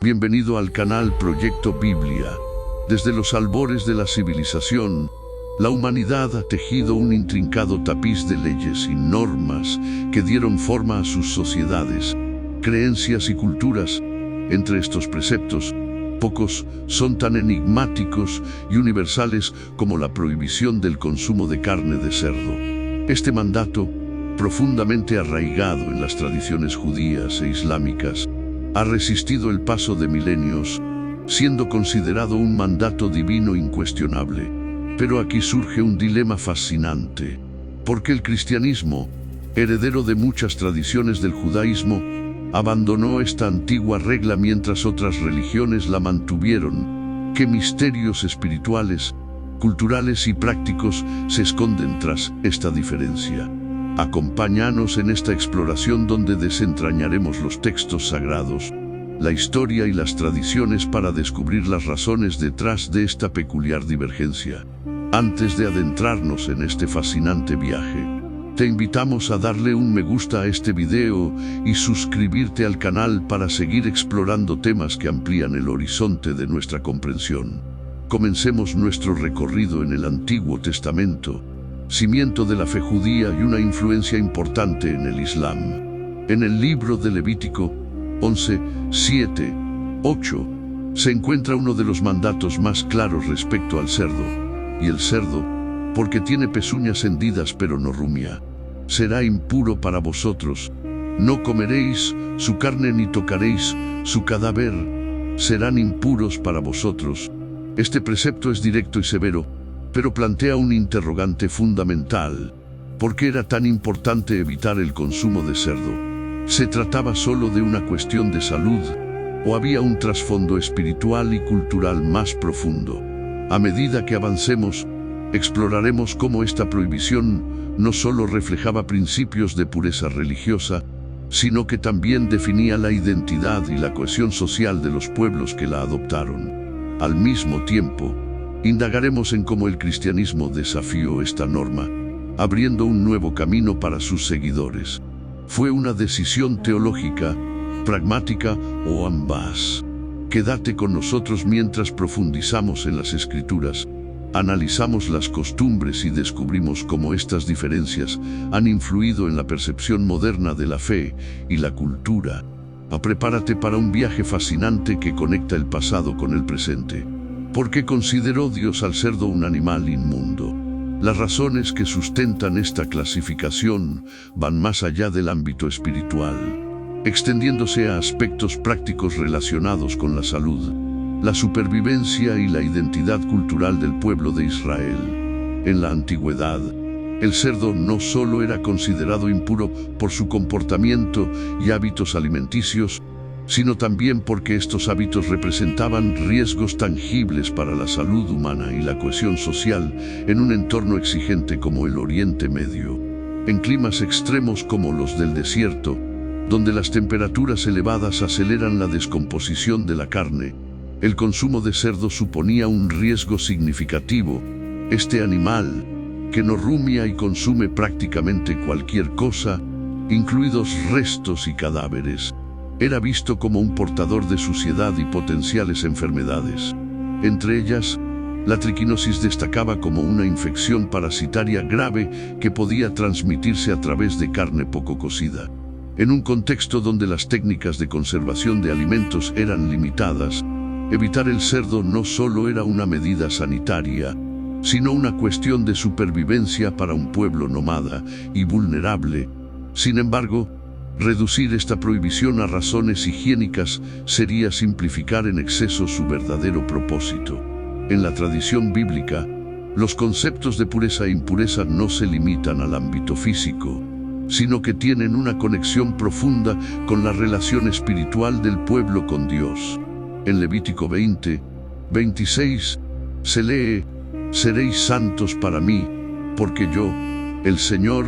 Bienvenido al canal Proyecto Biblia. Desde los albores de la civilización, la humanidad ha tejido un intrincado tapiz de leyes y normas que dieron forma a sus sociedades, creencias y culturas. Entre estos preceptos, pocos son tan enigmáticos y universales como la prohibición del consumo de carne de cerdo. Este mandato, profundamente arraigado en las tradiciones judías e islámicas, ha resistido el paso de milenios, siendo considerado un mandato divino incuestionable. Pero aquí surge un dilema fascinante, porque el cristianismo, heredero de muchas tradiciones del judaísmo, abandonó esta antigua regla mientras otras religiones la mantuvieron. ¿Qué misterios espirituales, culturales y prácticos se esconden tras esta diferencia? Acompáñanos en esta exploración donde desentrañaremos los textos sagrados, la historia y las tradiciones para descubrir las razones detrás de esta peculiar divergencia. Antes de adentrarnos en este fascinante viaje, te invitamos a darle un me gusta a este video y suscribirte al canal para seguir explorando temas que amplían el horizonte de nuestra comprensión. Comencemos nuestro recorrido en el Antiguo Testamento, cimiento de la fe judía y una influencia importante en el Islam. En el libro de Levítico 11, 7, 8, se encuentra uno de los mandatos más claros respecto al cerdo. Y el cerdo, porque tiene pezuñas hendidas pero no rumia, será impuro para vosotros. No comeréis su carne ni tocaréis su cadáver, serán impuros para vosotros. Este precepto es directo y severo, pero plantea un interrogante fundamental. ¿Por qué era tan importante evitar el consumo de cerdo? ¿Se trataba solo de una cuestión de salud, o había un trasfondo espiritual y cultural más profundo? A medida que avancemos, exploraremos cómo esta prohibición no solo reflejaba principios de pureza religiosa, sino que también definía la identidad y la cohesión social de los pueblos que la adoptaron. Al mismo tiempo, indagaremos en cómo el cristianismo desafió esta norma, abriendo un nuevo camino para sus seguidores. ¿Fue una decisión teológica, pragmática o ambas? Quédate con nosotros mientras profundizamos en las Escrituras, analizamos las costumbres y descubrimos cómo estas diferencias han influido en la percepción moderna de la fe y la cultura. Prepárate para un viaje fascinante que conecta el pasado con el presente. ¿Por qué consideró Dios al cerdo un animal inmundo? Las razones que sustentan esta clasificación van más allá del ámbito espiritual, extendiéndose a aspectos prácticos relacionados con la salud, la supervivencia y la identidad cultural del pueblo de Israel. En la antigüedad, el cerdo no solo era considerado impuro por su comportamiento y hábitos alimenticios, sino también porque estos hábitos representaban riesgos tangibles para la salud humana y la cohesión social en un entorno exigente como el Oriente Medio. En climas extremos como los del desierto, donde las temperaturas elevadas aceleran la descomposición de la carne, el consumo de cerdo suponía un riesgo significativo. Este animal, que no rumia y consume prácticamente cualquier cosa, incluidos restos y cadáveres, era visto como un portador de suciedad y potenciales enfermedades. Entre ellas, la triquinosis destacaba como una infección parasitaria grave que podía transmitirse a través de carne poco cocida. En un contexto donde las técnicas de conservación de alimentos eran limitadas, evitar el cerdo no solo era una medida sanitaria, sino una cuestión de supervivencia para un pueblo nómada y vulnerable. Sin embargo, reducir esta prohibición a razones higiénicas sería simplificar en exceso su verdadero propósito. En la tradición bíblica, los conceptos de pureza e impureza no se limitan al ámbito físico, sino que tienen una conexión profunda con la relación espiritual del pueblo con Dios. En Levítico 20, 26, se lee: «Seréis santos para mí, porque yo, el Señor,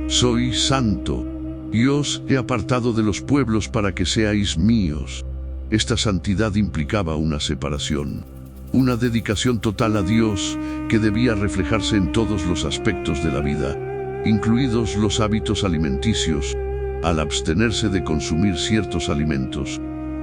soy santo, y os he apartado de los pueblos para que seáis míos». Esta santidad implicaba una separación, una dedicación total a Dios que debía reflejarse en todos los aspectos de la vida, incluidos los hábitos alimenticios. Al abstenerse de consumir ciertos alimentos,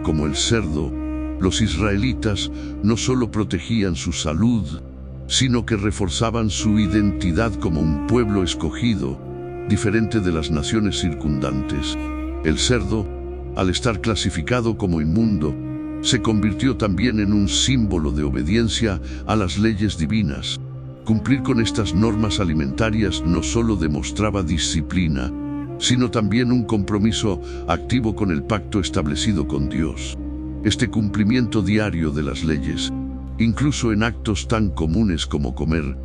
como el cerdo, Los israelitas no solo protegían su salud, sino que reforzaban su identidad como un pueblo escogido, diferente de las naciones circundantes. El cerdo, al estar clasificado como inmundo, se convirtió también en un símbolo de obediencia a las leyes divinas. Cumplir con estas normas alimentarias no solo demostraba disciplina, sino también un compromiso activo con el pacto establecido con Dios. Este cumplimiento diario de las leyes, incluso en actos tan comunes como comer,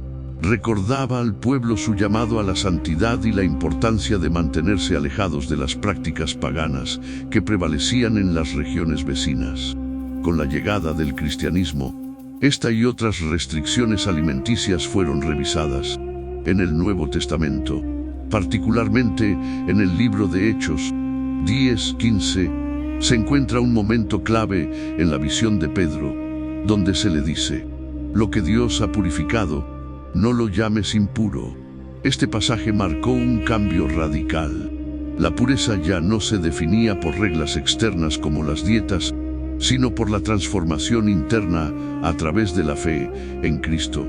recordaba al pueblo su llamado a la santidad y la importancia de mantenerse alejados de las prácticas paganas que prevalecían en las regiones vecinas. Con la llegada del cristianismo, esta y otras restricciones alimenticias fueron revisadas. En el Nuevo Testamento, particularmente en el libro de Hechos 10:15, se encuentra un momento clave en la visión de Pedro, donde se le dice: lo que Dios ha purificado, no lo llames impuro. Este pasaje marcó un cambio radical. La pureza ya no se definía por reglas externas como las dietas, sino por la transformación interna a través de la fe en Cristo.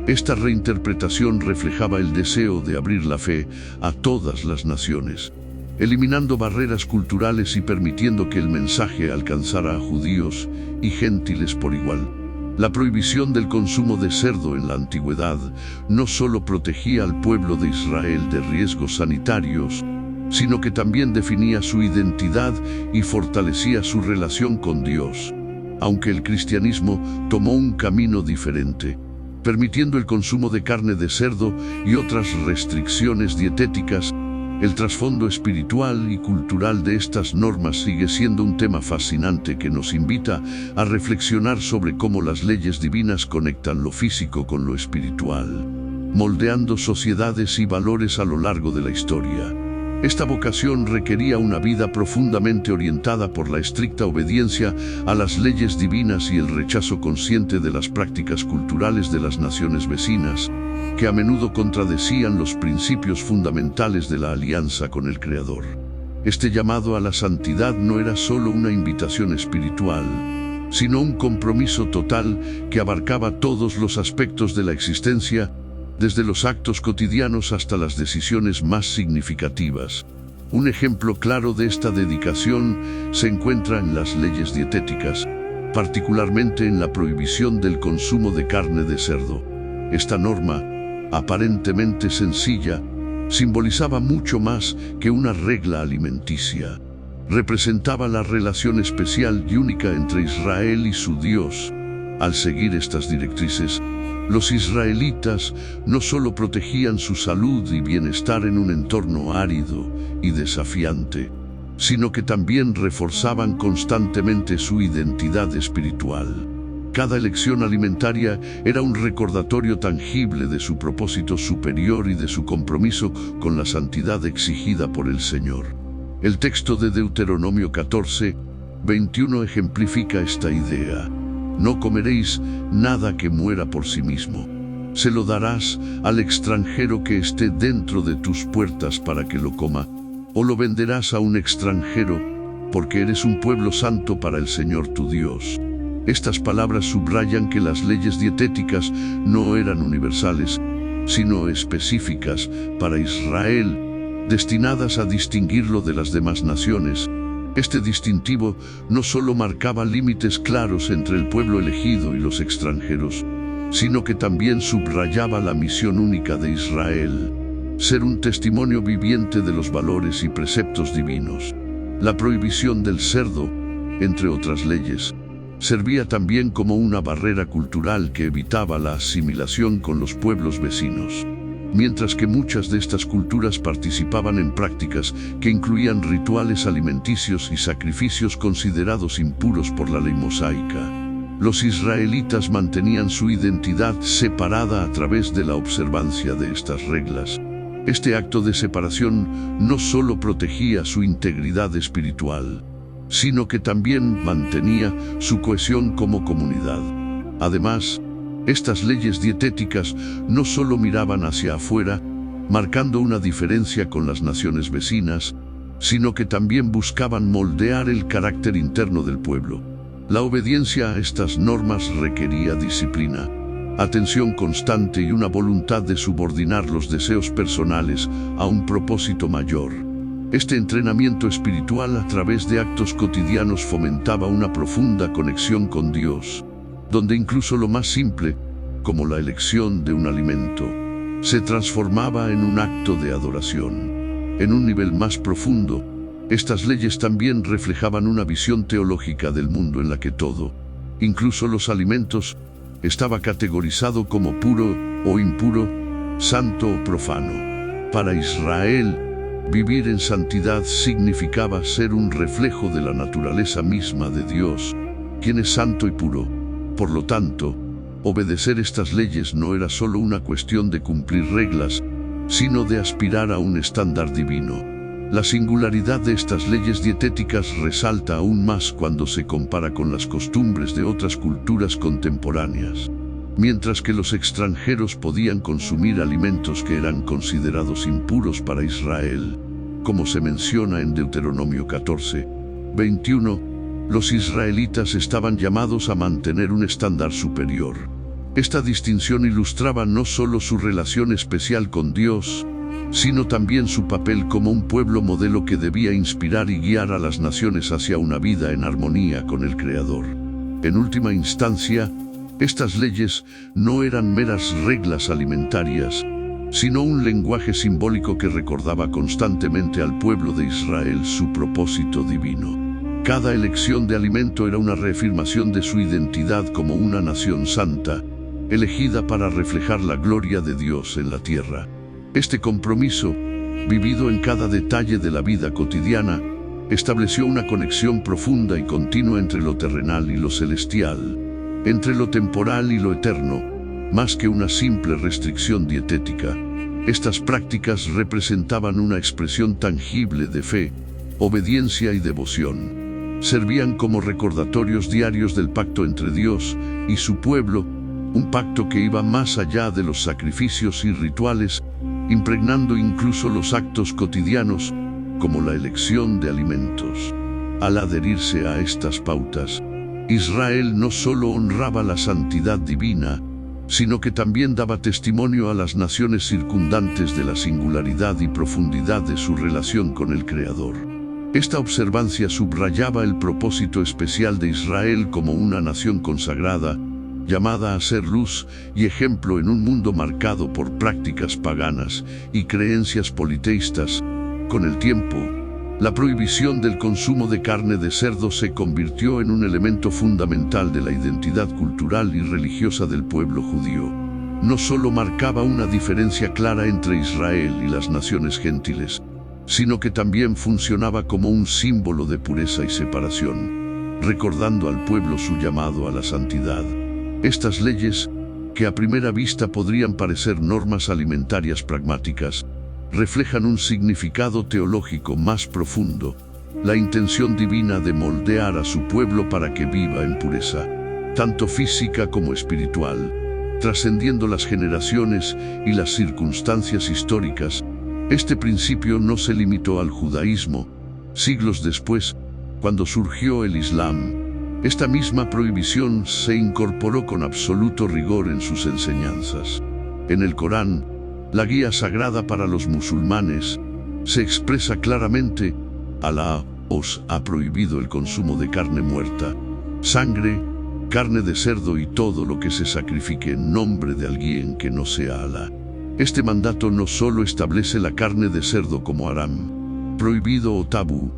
Esta reinterpretación reflejaba el deseo de abrir la fe a todas las naciones, eliminando barreras culturales y permitiendo que el mensaje alcanzara a judíos y gentiles por igual. La prohibición del consumo de cerdo en la antigüedad no solo protegía al pueblo de Israel de riesgos sanitarios, sino que también definía su identidad y fortalecía su relación con Dios. Aunque el cristianismo tomó un camino diferente, permitiendo el consumo de carne de cerdo y otras restricciones dietéticas, el trasfondo espiritual y cultural de estas normas sigue siendo un tema fascinante que nos invita a reflexionar sobre cómo las leyes divinas conectan lo físico con lo espiritual, moldeando sociedades y valores a lo largo de la historia. Esta vocación requería una vida profundamente orientada por la estricta obediencia a las leyes divinas y el rechazo consciente de las prácticas culturales de las naciones vecinas, que a menudo contradecían los principios fundamentales de la alianza con el Creador. Este llamado a la santidad no era solo una invitación espiritual, sino un compromiso total que abarcaba todos los aspectos de la existencia, desde los actos cotidianos hasta las decisiones más significativas. Un ejemplo claro de esta dedicación se encuentra en las leyes dietéticas, particularmente en la prohibición del consumo de carne de cerdo. Esta norma, aparentemente sencilla, simbolizaba mucho más que una regla alimenticia. Representaba la relación especial y única entre Israel y su Dios. Al seguir estas directrices, los israelitas no solo protegían su salud y bienestar en un entorno árido y desafiante, sino que también reforzaban constantemente su identidad espiritual. Cada elección alimentaria era un recordatorio tangible de su propósito superior y de su compromiso con la santidad exigida por el Señor. El texto de Deuteronomio 14:21 ejemplifica esta idea. No comeréis nada que muera por sí mismo. Se lo darás al extranjero que esté dentro de tus puertas para que lo coma, o lo venderás a un extranjero, porque eres un pueblo santo para el Señor tu Dios. Estas palabras subrayan que las leyes dietéticas no eran universales, sino específicas para Israel, destinadas a distinguirlo de las demás naciones. Este distintivo no solo marcaba límites claros entre el pueblo elegido y los extranjeros, sino que también subrayaba la misión única de Israel: ser un testimonio viviente de los valores y preceptos divinos. La prohibición del cerdo, entre otras leyes, servía también como una barrera cultural que evitaba la asimilación con los pueblos vecinos. Mientras que muchas de estas culturas participaban en prácticas que incluían rituales alimenticios y sacrificios considerados impuros por la ley mosaica, los israelitas mantenían su identidad separada a través de la observancia de estas reglas. Este acto de separación no solo protegía su integridad espiritual, sino que también mantenía su cohesión como comunidad. Además, estas leyes dietéticas no solo miraban hacia afuera, marcando una diferencia con las naciones vecinas, sino que también buscaban moldear el carácter interno del pueblo. La obediencia a estas normas requería disciplina, atención constante y una voluntad de subordinar los deseos personales a un propósito mayor. Este entrenamiento espiritual a través de actos cotidianos fomentaba una profunda conexión con Dios, donde incluso lo más simple, como la elección de un alimento, se transformaba en un acto de adoración. En un nivel más profundo, estas leyes también reflejaban una visión teológica del mundo en la que todo, incluso los alimentos, estaba categorizado como puro o impuro, santo o profano. Para Israel, vivir en santidad significaba ser un reflejo de la naturaleza misma de Dios, quien es santo y puro. Por lo tanto, obedecer estas leyes no era solo una cuestión de cumplir reglas, sino de aspirar a un estándar divino. La singularidad de estas leyes dietéticas resalta aún más cuando se compara con las costumbres de otras culturas contemporáneas. Mientras que los extranjeros podían consumir alimentos que eran considerados impuros para Israel, como se menciona en Deuteronomio 14:21, los israelitas estaban llamados a mantener un estándar superior. Esta distinción ilustraba no solo su relación especial con Dios, sino también su papel como un pueblo modelo que debía inspirar y guiar a las naciones hacia una vida en armonía con el Creador. En última instancia, estas leyes no eran meras reglas alimentarias, sino un lenguaje simbólico que recordaba constantemente al pueblo de Israel su propósito divino. Cada elección de alimento era una reafirmación de su identidad como una nación santa, elegida para reflejar la gloria de Dios en la tierra. Este compromiso, vivido en cada detalle de la vida cotidiana, estableció una conexión profunda y continua entre lo terrenal y lo celestial, entre lo temporal y lo eterno, más que una simple restricción dietética. Estas prácticas representaban una expresión tangible de fe, obediencia y devoción. Servían como recordatorios diarios del pacto entre Dios y su pueblo, un pacto que iba más allá de los sacrificios y rituales, impregnando incluso los actos cotidianos, como la elección de alimentos. Al adherirse a estas pautas, Israel no solo honraba la santidad divina, sino que también daba testimonio a las naciones circundantes de la singularidad y profundidad de su relación con el Creador. Esta observancia subrayaba el propósito especial de Israel como una nación consagrada, llamada a ser luz y ejemplo en un mundo marcado por prácticas paganas y creencias politeístas. Con el tiempo, la prohibición del consumo de carne de cerdo se convirtió en un elemento fundamental de la identidad cultural y religiosa del pueblo judío. No solo marcaba una diferencia clara entre Israel y las naciones gentiles, sino que también funcionaba como un símbolo de pureza y separación, recordando al pueblo su llamado a la santidad. Estas leyes, que a primera vista podrían parecer normas alimentarias pragmáticas, reflejan un significado teológico más profundo, la intención divina de moldear a su pueblo para que viva en pureza, tanto física como espiritual, trascendiendo las generaciones y las circunstancias históricas. Este principio no se limitó al judaísmo. Siglos después, cuando surgió el Islam, esta misma prohibición se incorporó con absoluto rigor en sus enseñanzas. En el Corán, la guía sagrada para los musulmanes, se expresa claramente: Alá os ha prohibido el consumo de carne muerta, sangre, carne de cerdo y todo lo que se sacrifique en nombre de alguien que no sea Alá. Este mandato no solo establece la carne de cerdo como haram, prohibido o tabú,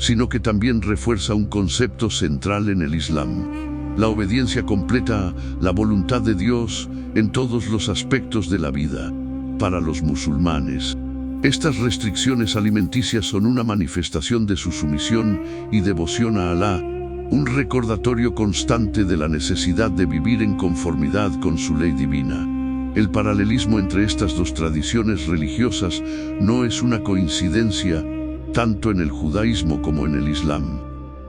sino que también refuerza un concepto central en el Islam: la obediencia completa a la voluntad de Dios en todos los aspectos de la vida. Para los musulmanes, estas restricciones alimenticias son una manifestación de su sumisión y devoción a Alá, un recordatorio constante de la necesidad de vivir en conformidad con su ley divina. El paralelismo entre estas dos tradiciones religiosas no es una coincidencia, tanto en el judaísmo como en el Islam.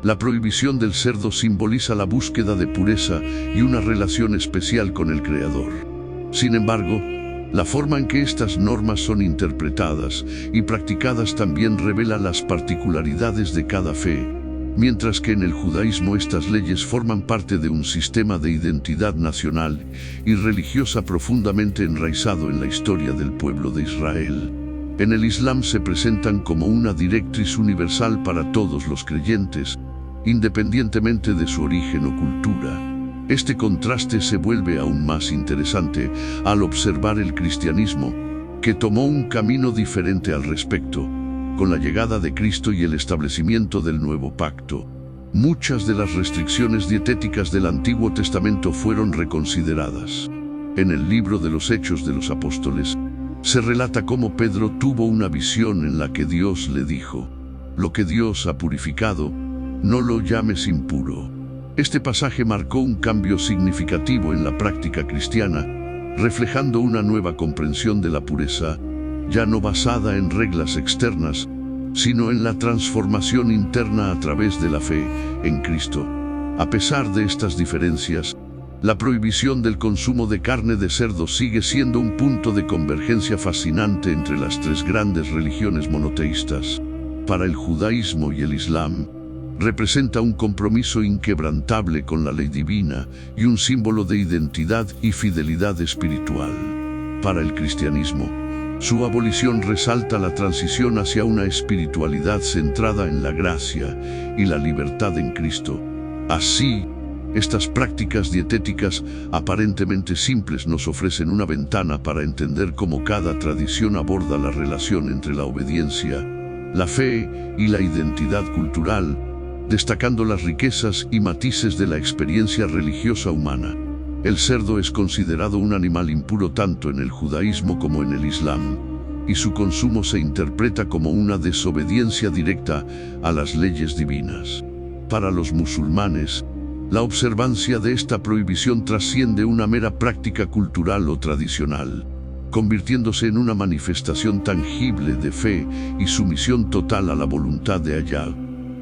La prohibición del cerdo simboliza la búsqueda de pureza y una relación especial con el Creador. Sin embargo, la forma en que estas normas son interpretadas y practicadas también revela las particularidades de cada fe. mientras que en el judaísmo estas leyes forman parte de un sistema de identidad nacional y religiosa profundamente enraizado en la historia del pueblo de Israel. En el Islam se presentan como una directriz universal para todos los creyentes, independientemente de su origen o cultura. Este contraste se vuelve aún más interesante al observar el cristianismo, que tomó un camino diferente al respecto, con la llegada de Cristo y el establecimiento del nuevo pacto. Muchas de las restricciones dietéticas del Antiguo Testamento fueron reconsideradas. En el libro de los Hechos de los Apóstoles, se relata cómo Pedro tuvo una visión en la que Dios le dijo: «Lo que Dios ha purificado, no lo llames impuro». Este pasaje marcó un cambio significativo en la práctica cristiana, reflejando una nueva comprensión de la pureza, ya no basada en reglas externas, sino en la transformación interna a través de la fe en Cristo. A pesar de estas diferencias, la prohibición del consumo de carne de cerdo sigue siendo un punto de convergencia fascinante entre las tres grandes religiones monoteístas. Para el judaísmo y el islam, representa un compromiso inquebrantable con la ley divina y un símbolo de identidad y fidelidad espiritual. Para el cristianismo, su abolición resalta la transición hacia una espiritualidad centrada en la gracia y la libertad en Cristo. Así, estas prácticas dietéticas aparentemente simples nos ofrecen una ventana para entender cómo cada tradición aborda la relación entre la obediencia, la fe y la identidad cultural, destacando las riquezas y matices de la experiencia religiosa humana. El cerdo es considerado un animal impuro tanto en el judaísmo como en el islam, y su consumo se interpreta como una desobediencia directa a las leyes divinas. Para los musulmanes, la observancia de esta prohibición trasciende una mera práctica cultural o tradicional, convirtiéndose en una manifestación tangible de fe y sumisión total a la voluntad de Allah.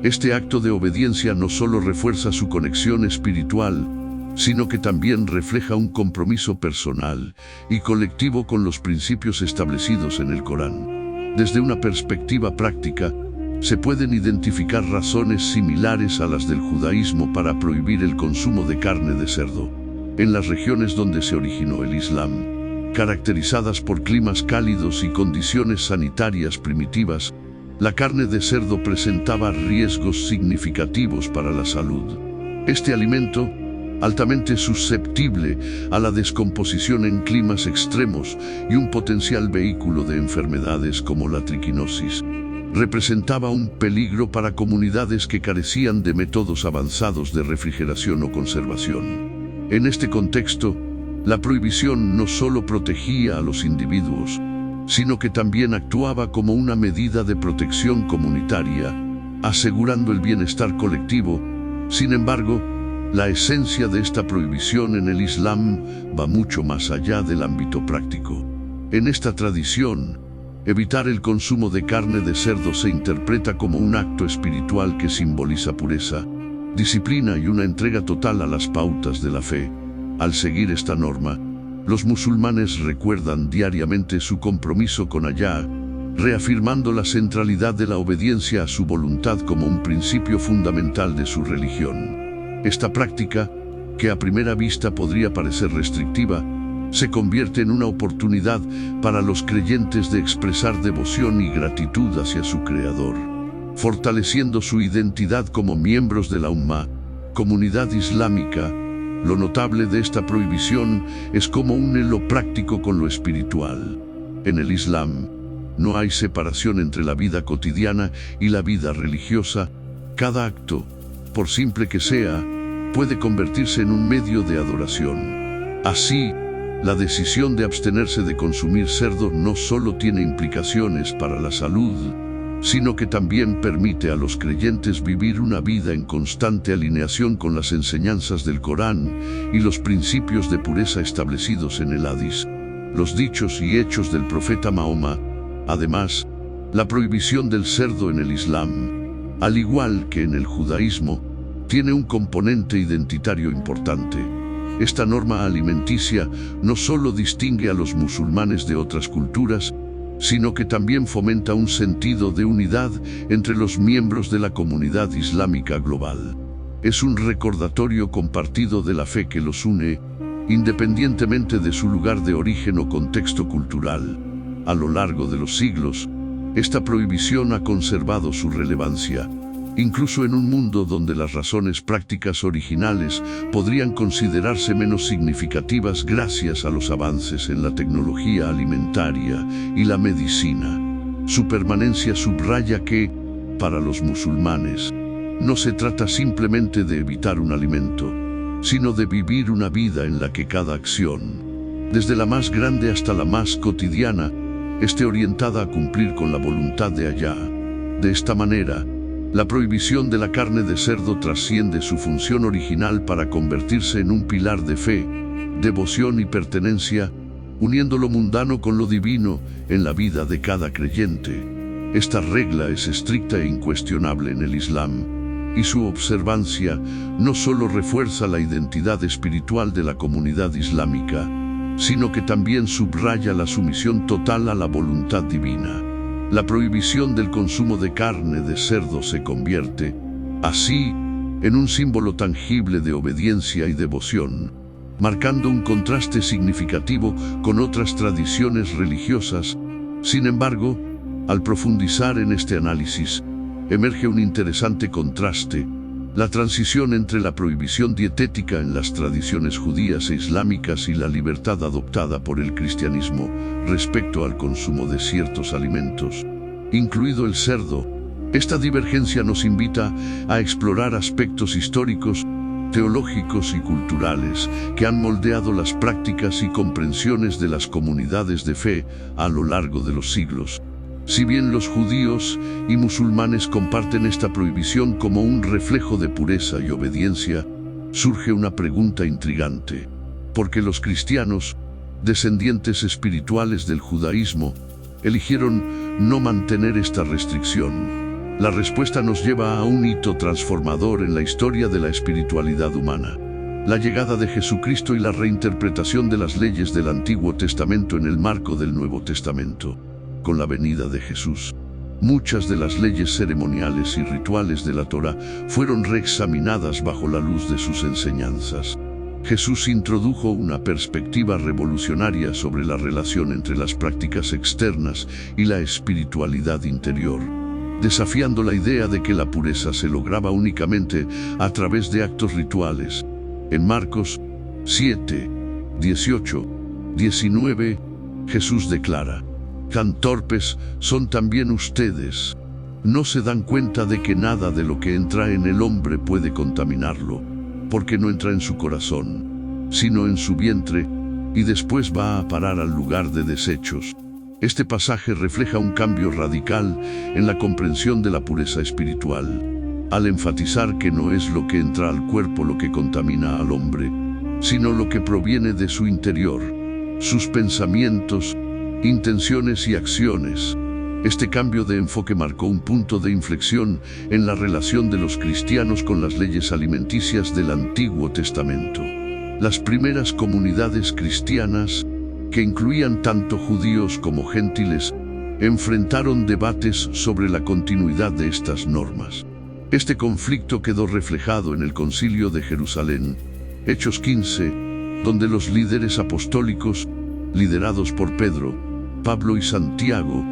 Este acto de obediencia no solo refuerza su conexión espiritual, sino que también refleja un compromiso personal y colectivo con los principios establecidos en el Corán. Desde una perspectiva práctica, se pueden identificar razones similares a las del judaísmo para prohibir el consumo de carne de cerdo. En las regiones donde se originó el Islam, caracterizadas por climas cálidos y condiciones sanitarias primitivas, la carne de cerdo presentaba riesgos significativos para la salud. Este alimento, altamente susceptible a la descomposición en climas extremos y un potencial vehículo de enfermedades como la triquinosis, representaba un peligro para comunidades que carecían de métodos avanzados de refrigeración o conservación. En este contexto, la prohibición no solo protegía a los individuos, sino que también actuaba como una medida de protección comunitaria, asegurando el bienestar colectivo. Sin embargo, la esencia de esta prohibición en el Islam va mucho más allá del ámbito práctico. En esta tradición, evitar el consumo de carne de cerdo se interpreta como un acto espiritual que simboliza pureza, disciplina y una entrega total a las pautas de la fe. Al seguir esta norma, los musulmanes recuerdan diariamente su compromiso con Allah, reafirmando la centralidad de la obediencia a su voluntad como un principio fundamental de su religión. Esta práctica, que a primera vista podría parecer restrictiva, se convierte en una oportunidad para los creyentes de expresar devoción y gratitud hacia su Creador, fortaleciendo su identidad como miembros de la Ummah, comunidad islámica. Lo notable de esta prohibición es cómo une lo práctico con lo espiritual. En el Islam, no hay separación entre la vida cotidiana y la vida religiosa. Cada acto, por simple que sea, puede convertirse en un medio de adoración. Así, la decisión de abstenerse de consumir cerdo no solo tiene implicaciones para la salud, sino que también permite a los creyentes vivir una vida en constante alineación con las enseñanzas del Corán y los principios de pureza establecidos en el Hadís, los dichos y hechos del profeta Mahoma. Además, la prohibición del cerdo en el Islam, al igual que en el judaísmo, tiene un componente identitario importante. Esta norma alimenticia no solo distingue a los musulmanes de otras culturas, sino que también fomenta un sentido de unidad entre los miembros de la comunidad islámica global. Es un recordatorio compartido de la fe que los une, independientemente de su lugar de origen o contexto cultural. A lo largo de los siglos, esta prohibición ha conservado su relevancia, incluso en un mundo donde las razones prácticas originales podrían considerarse menos significativas gracias a los avances en la tecnología alimentaria y la medicina. Su permanencia subraya que, para los musulmanes, no se trata simplemente de evitar un alimento, sino de vivir una vida en la que cada acción, desde la más grande hasta la más cotidiana, esté orientada a cumplir con la voluntad de Allá. De esta manera, la prohibición de la carne de cerdo trasciende su función original para convertirse en un pilar de fe, devoción y pertenencia, uniendo lo mundano con lo divino en la vida de cada creyente. Esta regla es estricta e incuestionable en el Islam, y su observancia no solo refuerza la identidad espiritual de la comunidad islámica, sino que también subraya la sumisión total a la voluntad divina. La prohibición del consumo de carne de cerdo se convierte, así, en un símbolo tangible de obediencia y devoción, marcando un contraste significativo con otras tradiciones religiosas. Sin embargo, al profundizar en este análisis, emerge un interesante contraste: la transición entre la prohibición dietética en las tradiciones judías e islámicas y la libertad adoptada por el cristianismo respecto al consumo de ciertos alimentos, incluido el cerdo. Esta divergencia nos invita a explorar aspectos históricos, teológicos y culturales que han moldeado las prácticas y comprensiones de las comunidades de fe a lo largo de los siglos. Si bien los judíos y musulmanes comparten esta prohibición como un reflejo de pureza y obediencia, surge una pregunta intrigante: ¿por qué los cristianos, descendientes espirituales del judaísmo, eligieron no mantener esta restricción? La respuesta nos lleva a un hito transformador en la historia de la espiritualidad humana: la llegada de Jesucristo y la reinterpretación de las leyes del Antiguo Testamento en el marco del Nuevo Testamento. Con la venida de Jesús, muchas de las leyes ceremoniales y rituales de la Torá fueron reexaminadas bajo la luz de sus enseñanzas. Jesús introdujo una perspectiva revolucionaria sobre la relación entre las prácticas externas y la espiritualidad interior, desafiando la idea de que la pureza se lograba únicamente a través de actos rituales. En Marcos 7, 18, 19, Jesús declara: «Tan torpes son también ustedes. No se dan cuenta de que nada de lo que entra en el hombre puede contaminarlo, porque no entra en su corazón, sino en su vientre, y después va a parar al lugar de desechos». Este pasaje refleja un cambio radical en la comprensión de la pureza espiritual, al enfatizar que no es lo que entra al cuerpo lo que contamina al hombre, sino lo que proviene de su interior, sus pensamientos, intenciones y acciones. Este cambio de enfoque marcó un punto de inflexión en la relación de los cristianos con las leyes alimenticias del Antiguo Testamento. Las primeras comunidades cristianas, que incluían tanto judíos como gentiles, enfrentaron debates sobre la continuidad de estas normas. Este conflicto quedó reflejado en el Concilio de Jerusalén, Hechos 15, donde los líderes apostólicos, liderados por Pedro, Pablo y Santiago,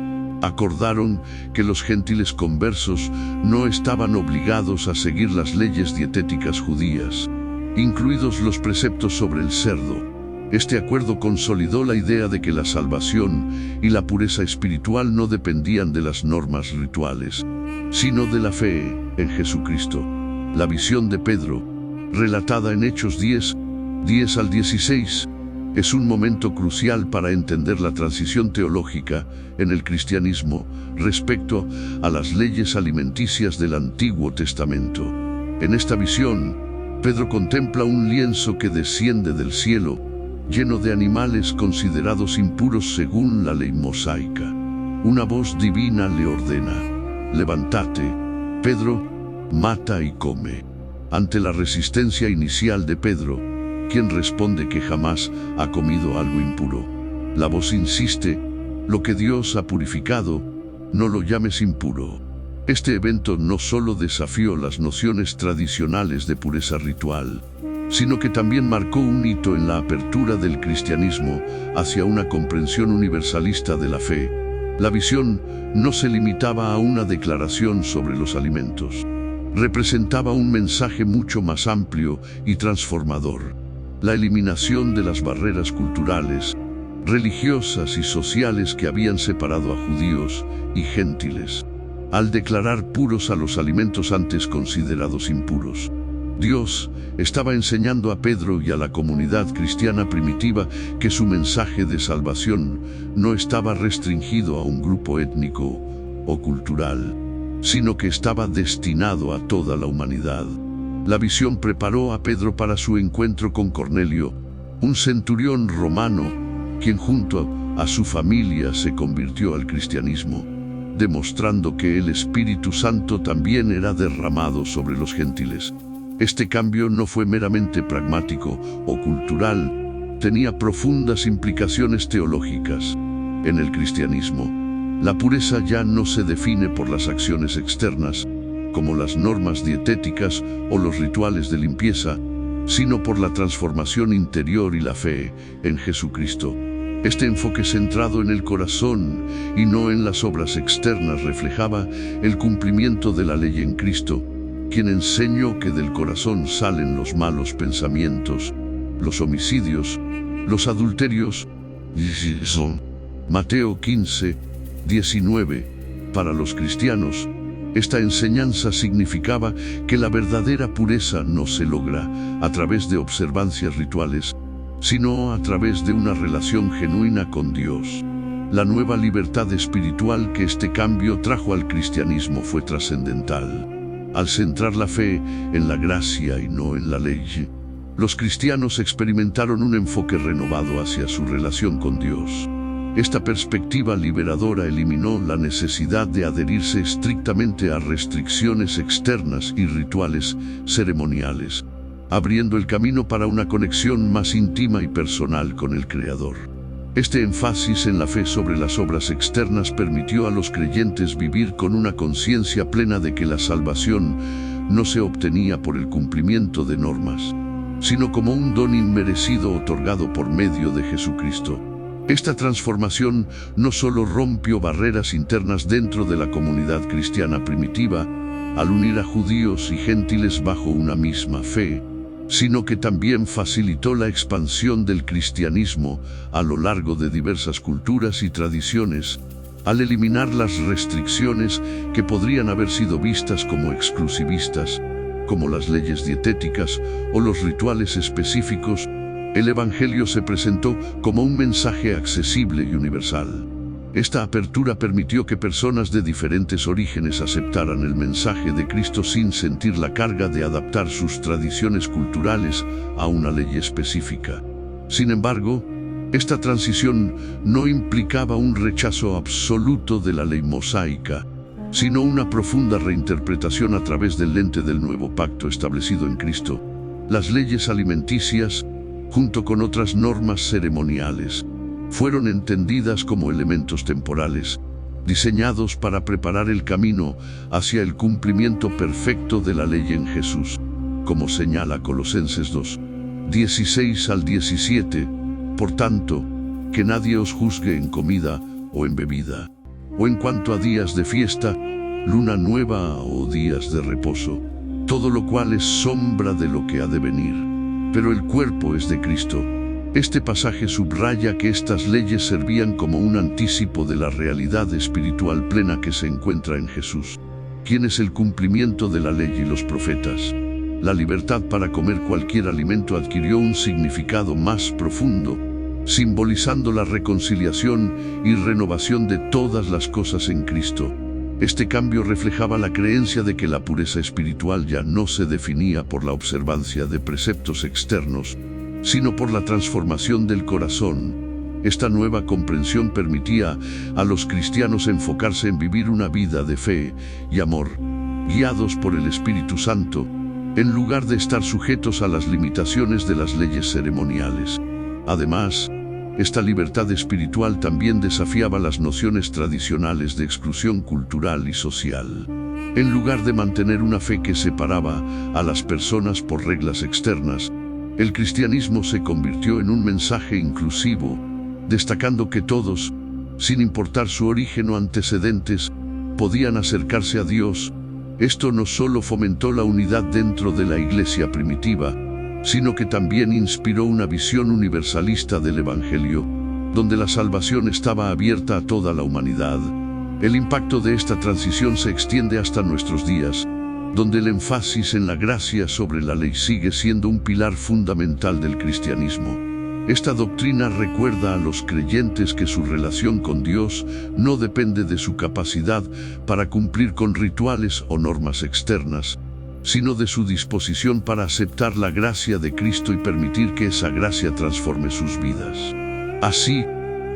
acordaron que los gentiles conversos no estaban obligados a seguir las leyes dietéticas judías, incluidos los preceptos sobre el cerdo. Este acuerdo consolidó la idea de que la salvación y la pureza espiritual no dependían de las normas rituales, sino de la fe en Jesucristo. La visión de Pedro, relatada en Hechos 10, 10 al 16, es un momento crucial para entender la transición teológica en el cristianismo respecto a las leyes alimenticias del Antiguo Testamento. En esta visión, Pedro contempla un lienzo que desciende del cielo, lleno de animales considerados impuros según la ley mosaica. Una voz divina le ordena: «Levántate, Pedro, mata y come». Ante la resistencia inicial de Pedro, quien responde que jamás ha comido algo impuro, la voz insiste: Lo que Dios ha purificado, no lo llames impuro. Este evento no solo desafió las nociones tradicionales de pureza ritual, sino que también marcó un hito en la apertura del cristianismo hacia una comprensión universalista de la fe. La visión no se limitaba a una declaración sobre los alimentos. Representaba un mensaje mucho más amplio y transformador: la eliminación de las barreras culturales, religiosas y sociales que habían separado a judíos y gentiles, al declarar puros a los alimentos antes considerados impuros. Dios estaba enseñando a Pedro y a la comunidad cristiana primitiva que su mensaje de salvación no estaba restringido a un grupo étnico o cultural, sino que estaba destinado a toda la humanidad. La visión preparó a Pedro para su encuentro con Cornelio, un centurión romano, quien junto a su familia se convirtió al cristianismo, demostrando que el Espíritu Santo también era derramado sobre los gentiles. Este cambio no fue meramente pragmático o cultural, tenía profundas implicaciones teológicas. En el cristianismo, la pureza ya no se define por las acciones externas, como las normas dietéticas o los rituales de limpieza, sino por la transformación interior y la fe en Jesucristo. Este enfoque centrado en el corazón y no en las obras externas reflejaba el cumplimiento de la ley en Cristo, quien enseñó que del corazón salen los malos pensamientos, los homicidios, los adulterios. Mateo 15, 19. Para los cristianos, esta enseñanza significaba que la verdadera pureza no se logra a través de observancias rituales, sino a través de una relación genuina con Dios. La nueva libertad espiritual que este cambio trajo al cristianismo fue trascendental. Al centrar la fe en la gracia y no en la ley, los cristianos experimentaron un enfoque renovado hacia su relación con Dios. Esta perspectiva liberadora eliminó la necesidad de adherirse estrictamente a restricciones externas y rituales ceremoniales, abriendo el camino para una conexión más íntima y personal con el Creador. Este énfasis en la fe sobre las obras externas permitió a los creyentes vivir con una conciencia plena de que la salvación no se obtenía por el cumplimiento de normas, sino como un don inmerecido otorgado por medio de Jesucristo. Esta transformación no solo rompió barreras internas dentro de la comunidad cristiana primitiva, al unir a judíos y gentiles bajo una misma fe, sino que también facilitó la expansión del cristianismo a lo largo de diversas culturas y tradiciones, al eliminar las restricciones que podrían haber sido vistas como exclusivistas, como las leyes dietéticas o los rituales específicos. El Evangelio se presentó como un mensaje accesible y universal. Esta apertura permitió que personas de diferentes orígenes aceptaran el mensaje de Cristo sin sentir la carga de adaptar sus tradiciones culturales a una ley específica. Sin embargo, esta transición no implicaba un rechazo absoluto de la ley mosaica, sino una profunda reinterpretación a través del lente del nuevo pacto establecido en Cristo. Las leyes alimenticias, junto con otras normas ceremoniales, fueron entendidas como elementos temporales, diseñados para preparar el camino hacia el cumplimiento perfecto de la ley en Jesús, como señala Colosenses 2, 16 al 17. Por tanto, que nadie os juzgue en comida o en bebida, o en cuanto a días de fiesta, luna nueva o días de reposo, todo lo cual es sombra de lo que ha de venir, pero el cuerpo es de Cristo. Este pasaje subraya que estas leyes servían como un anticipo de la realidad espiritual plena que se encuentra en Jesús, quien es el cumplimiento de la ley y los profetas. La libertad para comer cualquier alimento adquirió un significado más profundo, simbolizando la reconciliación y renovación de todas las cosas en Cristo. Este cambio reflejaba la creencia de que la pureza espiritual ya no se definía por la observancia de preceptos externos, sino por la transformación del corazón. Esta nueva comprensión permitía a los cristianos enfocarse en vivir una vida de fe y amor, guiados por el Espíritu Santo, en lugar de estar sujetos a las limitaciones de las leyes ceremoniales. Además, Esta libertad espiritual también desafiaba las nociones tradicionales de exclusión cultural y social. En lugar de mantener una fe que separaba a las personas por reglas externas, el cristianismo se convirtió en un mensaje inclusivo, destacando que todos, sin importar su origen o antecedentes, podían acercarse a Dios. Esto no solo fomentó la unidad dentro de la iglesia primitiva, sino que también inspiró una visión universalista del Evangelio, donde la salvación estaba abierta a toda la humanidad. El impacto de esta transición se extiende hasta nuestros días, donde el énfasis en la gracia sobre la ley sigue siendo un pilar fundamental del cristianismo. Esta doctrina recuerda a los creyentes que su relación con Dios no depende de su capacidad para cumplir con rituales o normas externas, sino de su disposición para aceptar la gracia de Cristo y permitir que esa gracia transforme sus vidas. Así,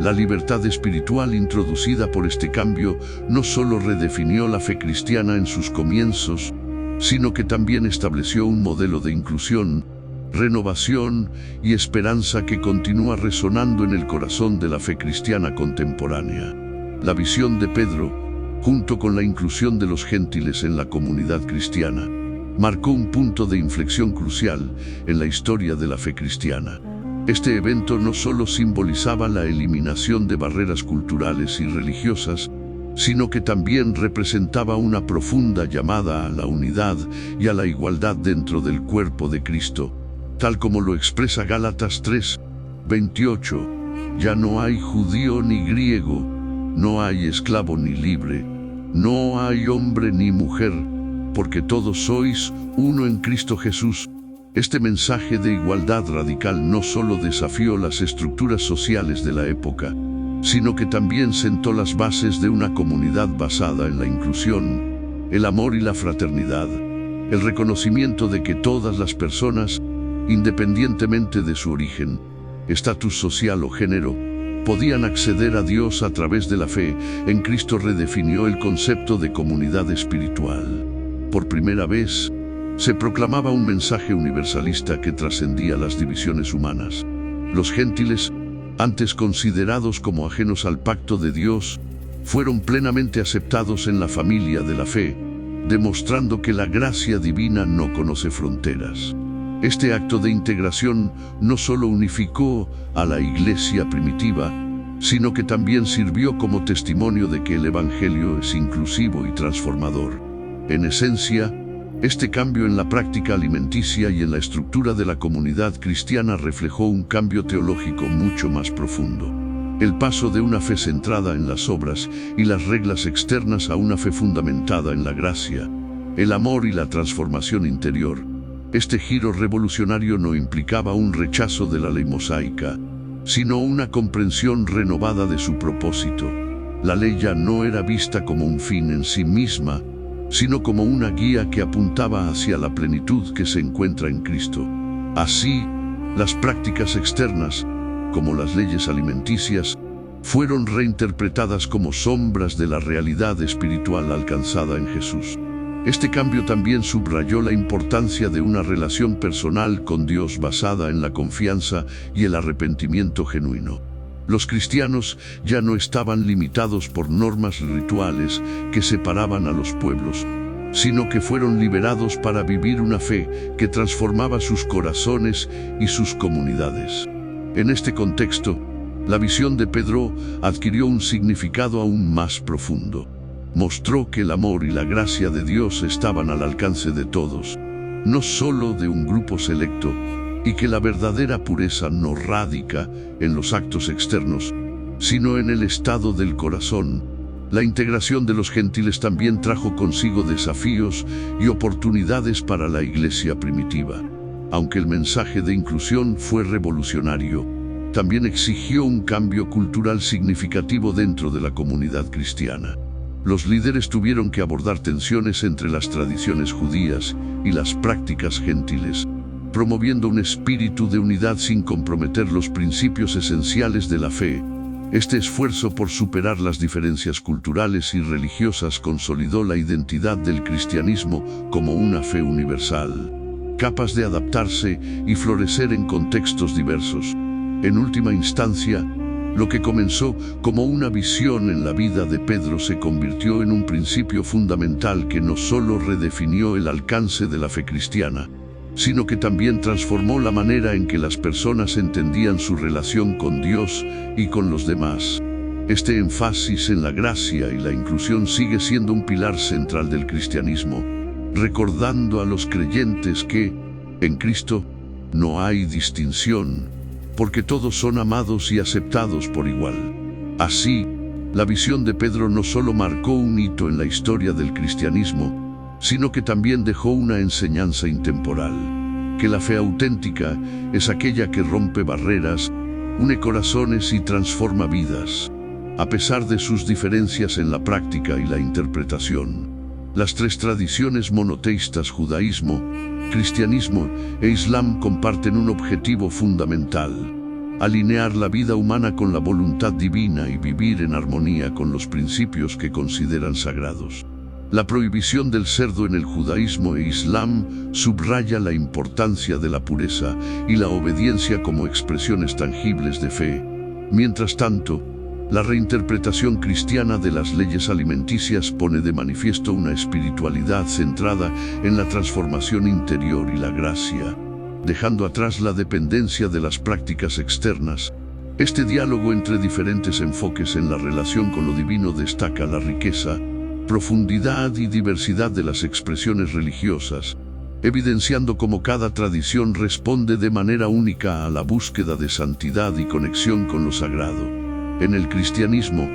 la libertad espiritual introducida por este cambio no solo redefinió la fe cristiana en sus comienzos, sino que también estableció un modelo de inclusión, renovación y esperanza que continúa resonando en el corazón de la fe cristiana contemporánea. La visión de Pedro, junto con la inclusión de los gentiles en la comunidad cristiana, marcó un punto de inflexión crucial en la historia de la fe cristiana. Este evento no solo simbolizaba la eliminación de barreras culturales y religiosas, sino que también representaba una profunda llamada a la unidad y a la igualdad dentro del cuerpo de Cristo, tal como lo expresa Gálatas 3:28. Ya no hay judío ni griego, no hay esclavo ni libre, no hay hombre ni mujer, porque todos sois uno en Cristo Jesús. Este mensaje de igualdad radical no solo desafió las estructuras sociales de la época, sino que también sentó las bases de una comunidad basada en la inclusión, el amor y la fraternidad, el reconocimiento de que todas las personas, independientemente de su origen, estatus social o género, podían acceder a Dios a través de la fe en Cristo. Redefinió el concepto de comunidad espiritual. Por primera vez, se proclamaba un mensaje universalista que trascendía las divisiones humanas. Los gentiles, antes considerados como ajenos al pacto de Dios, fueron plenamente aceptados en la familia de la fe, demostrando que la gracia divina no conoce fronteras. Este acto de integración no solo unificó a la iglesia primitiva, sino que también sirvió como testimonio de que el Evangelio es inclusivo y transformador. En esencia, este cambio en la práctica alimenticia y en la estructura de la comunidad cristiana reflejó un cambio teológico mucho más profundo. El paso de una fe centrada en las obras y las reglas externas a una fe fundamentada en la gracia, el amor y la transformación interior. Este giro revolucionario no implicaba un rechazo de la ley mosaica, sino una comprensión renovada de su propósito. La ley ya no era vista como un fin en sí misma, sino como una guía que apuntaba hacia la plenitud que se encuentra en Cristo. Así, las prácticas externas, como las leyes alimenticias, fueron reinterpretadas como sombras de la realidad espiritual alcanzada en Jesús. Este cambio también subrayó la importancia de una relación personal con Dios basada en la confianza y el arrepentimiento genuino. Los cristianos ya no estaban limitados por normas rituales que separaban a los pueblos, sino que fueron liberados para vivir una fe que transformaba sus corazones y sus comunidades. En este contexto, la visión de Pedro adquirió un significado aún más profundo. Mostró que el amor y la gracia de Dios estaban al alcance de todos, no solo de un grupo selecto, y que la verdadera pureza no radica en los actos externos, sino en el estado del corazón. La integración de los gentiles también trajo consigo desafíos y oportunidades para la iglesia primitiva. Aunque el mensaje de inclusión fue revolucionario, también exigió un cambio cultural significativo dentro de la comunidad cristiana. Los líderes tuvieron que abordar tensiones entre las tradiciones judías y las prácticas gentiles, promoviendo un espíritu de unidad sin comprometer los principios esenciales de la fe. Este esfuerzo por superar las diferencias culturales y religiosas consolidó la identidad del cristianismo como una fe universal, capaz de adaptarse y florecer en contextos diversos. En última instancia, lo que comenzó como una visión en la vida de Pedro se convirtió en un principio fundamental que no solo redefinió el alcance de la fe cristiana, sino que también transformó la manera en que las personas entendían su relación con Dios y con los demás. Este énfasis en la gracia y la inclusión sigue siendo un pilar central del cristianismo, recordando a los creyentes que, en Cristo, no hay distinción, porque todos son amados y aceptados por igual. Así, la visión de Pedro no solo marcó un hito en la historia del cristianismo, sino que también dejó una enseñanza intemporal, que la fe auténtica es aquella que rompe barreras, une corazones y transforma vidas, a pesar de sus diferencias en la práctica y la interpretación. Las tres tradiciones monoteístas, judaísmo, cristianismo e islam, comparten un objetivo fundamental: alinear la vida humana con la voluntad divina y vivir en armonía con los principios que consideran sagrados. La prohibición del cerdo en el judaísmo e islam subraya la importancia de la pureza y la obediencia como expresiones tangibles de fe. Mientras tanto, la reinterpretación cristiana de las leyes alimenticias pone de manifiesto una espiritualidad centrada en la transformación interior y la gracia, dejando atrás la dependencia de las prácticas externas. Este diálogo entre diferentes enfoques en la relación con lo divino destaca la riqueza, profundidad y diversidad de las expresiones religiosas, evidenciando cómo cada tradición responde de manera única a la búsqueda de santidad y conexión con lo sagrado. En el cristianismo,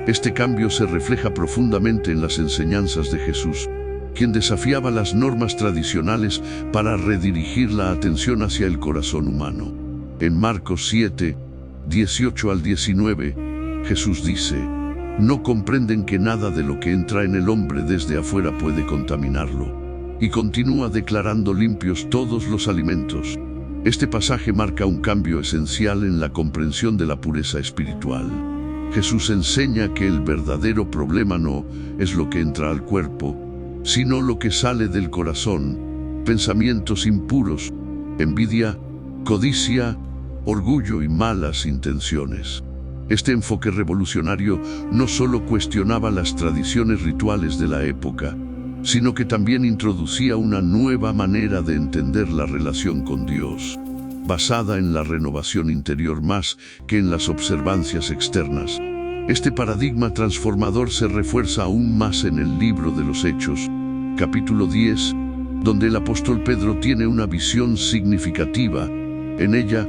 este cambio se refleja profundamente en las enseñanzas de Jesús, quien desafiaba las normas tradicionales para redirigir la atención hacia el corazón humano. En Marcos 7, 18 al 19, Jesús dice: «No comprenden que nada de lo que entra en el hombre desde afuera puede contaminarlo», y continúa declarando limpios todos los alimentos. Este pasaje marca un cambio esencial en la comprensión de la pureza espiritual. Jesús enseña que el verdadero problema no es lo que entra al cuerpo, sino lo que sale del corazón: pensamientos impuros, envidia, codicia, orgullo y malas intenciones. Este enfoque revolucionario no solo cuestionaba las tradiciones rituales de la época, sino que también introducía una nueva manera de entender la relación con Dios, basada en la renovación interior más que en las observancias externas. Este paradigma transformador se refuerza aún más en el libro de los Hechos, capítulo 10, donde el apóstol Pedro tiene una visión significativa. En ella,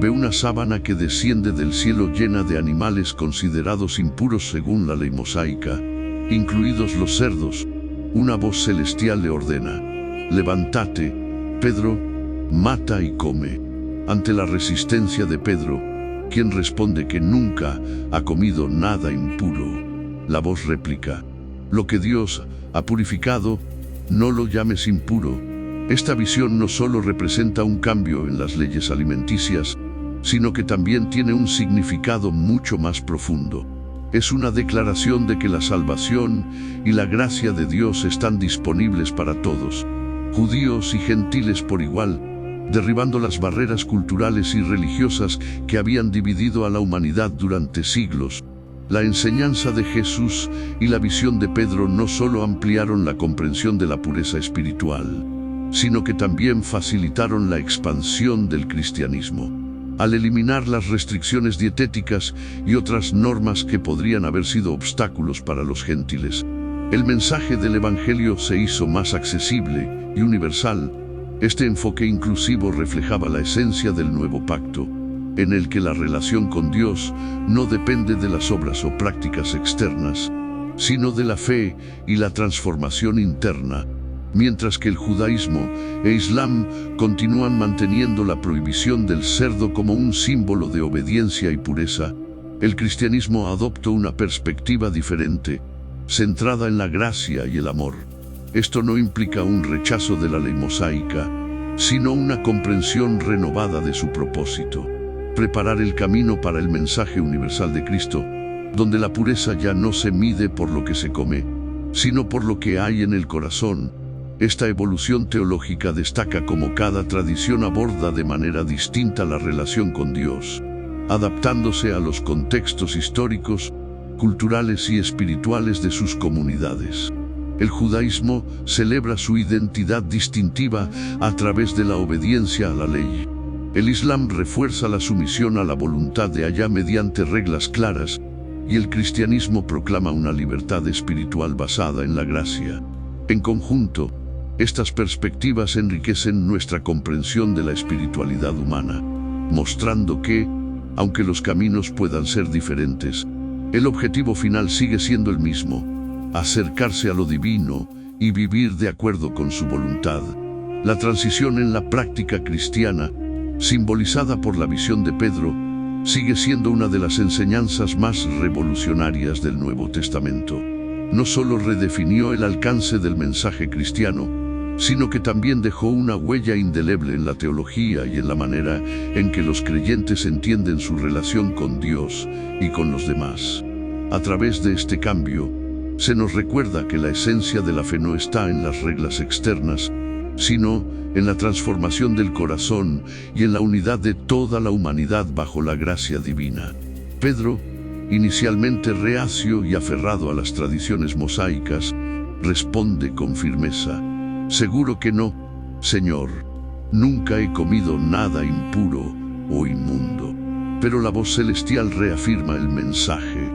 ve una sábana que desciende del cielo llena de animales considerados impuros según la ley mosaica, incluidos los cerdos. Una voz celestial le ordena: «Levántate, Pedro, mata y come». Ante la resistencia de Pedro, quien responde que nunca ha comido nada impuro, la voz réplica: «Lo que Dios ha purificado, no lo llames impuro». Esta visión no solo representa un cambio en las leyes alimenticias, sino que también tiene un significado mucho más profundo. Es una declaración de que la salvación y la gracia de Dios están disponibles para todos, judíos y gentiles por igual, derribando las barreras culturales y religiosas que habían dividido a la humanidad durante siglos. La enseñanza de Jesús y la visión de Pedro no solo ampliaron la comprensión de la pureza espiritual, sino que también facilitaron la expansión del cristianismo. Al eliminar las restricciones dietéticas y otras normas que podrían haber sido obstáculos para los gentiles, el mensaje del Evangelio se hizo más accesible y universal. Este enfoque inclusivo reflejaba la esencia del nuevo pacto, en el que la relación con Dios no depende de las obras o prácticas externas, sino de la fe y la transformación interna. Mientras que el judaísmo e islam continúan manteniendo la prohibición del cerdo como un símbolo de obediencia y pureza, el cristianismo adopta una perspectiva diferente, centrada en la gracia y el amor. Esto no implica un rechazo de la ley mosaica, sino una comprensión renovada de su propósito: preparar el camino para el mensaje universal de Cristo, donde la pureza ya no se mide por lo que se come, sino por lo que hay en el corazón. Esta evolución teológica destaca cómo cada tradición aborda de manera distinta la relación con Dios, adaptándose a los contextos históricos, culturales y espirituales de sus comunidades. El judaísmo celebra su identidad distintiva a través de la obediencia a la ley. El Islam refuerza la sumisión a la voluntad de Allá mediante reglas claras, y el cristianismo proclama una libertad espiritual basada en la gracia. En conjunto, estas perspectivas enriquecen nuestra comprensión de la espiritualidad humana, mostrando que, aunque los caminos puedan ser diferentes, el objetivo final sigue siendo el mismo: acercarse a lo divino y vivir de acuerdo con su voluntad. La transición en la práctica cristiana, simbolizada por la visión de Pedro, sigue siendo una de las enseñanzas más revolucionarias del Nuevo Testamento. No solo redefinió el alcance del mensaje cristiano, sino que también dejó una huella indeleble en la teología y en la manera en que los creyentes entienden su relación con Dios y con los demás. A través de este cambio, se nos recuerda que la esencia de la fe no está en las reglas externas, sino en la transformación del corazón y en la unidad de toda la humanidad bajo la gracia divina. Pedro, inicialmente reacio y aferrado a las tradiciones mosaicas, responde con firmeza: «Seguro que no, Señor. Nunca he comido nada impuro o inmundo». Pero la voz celestial reafirma el mensaje: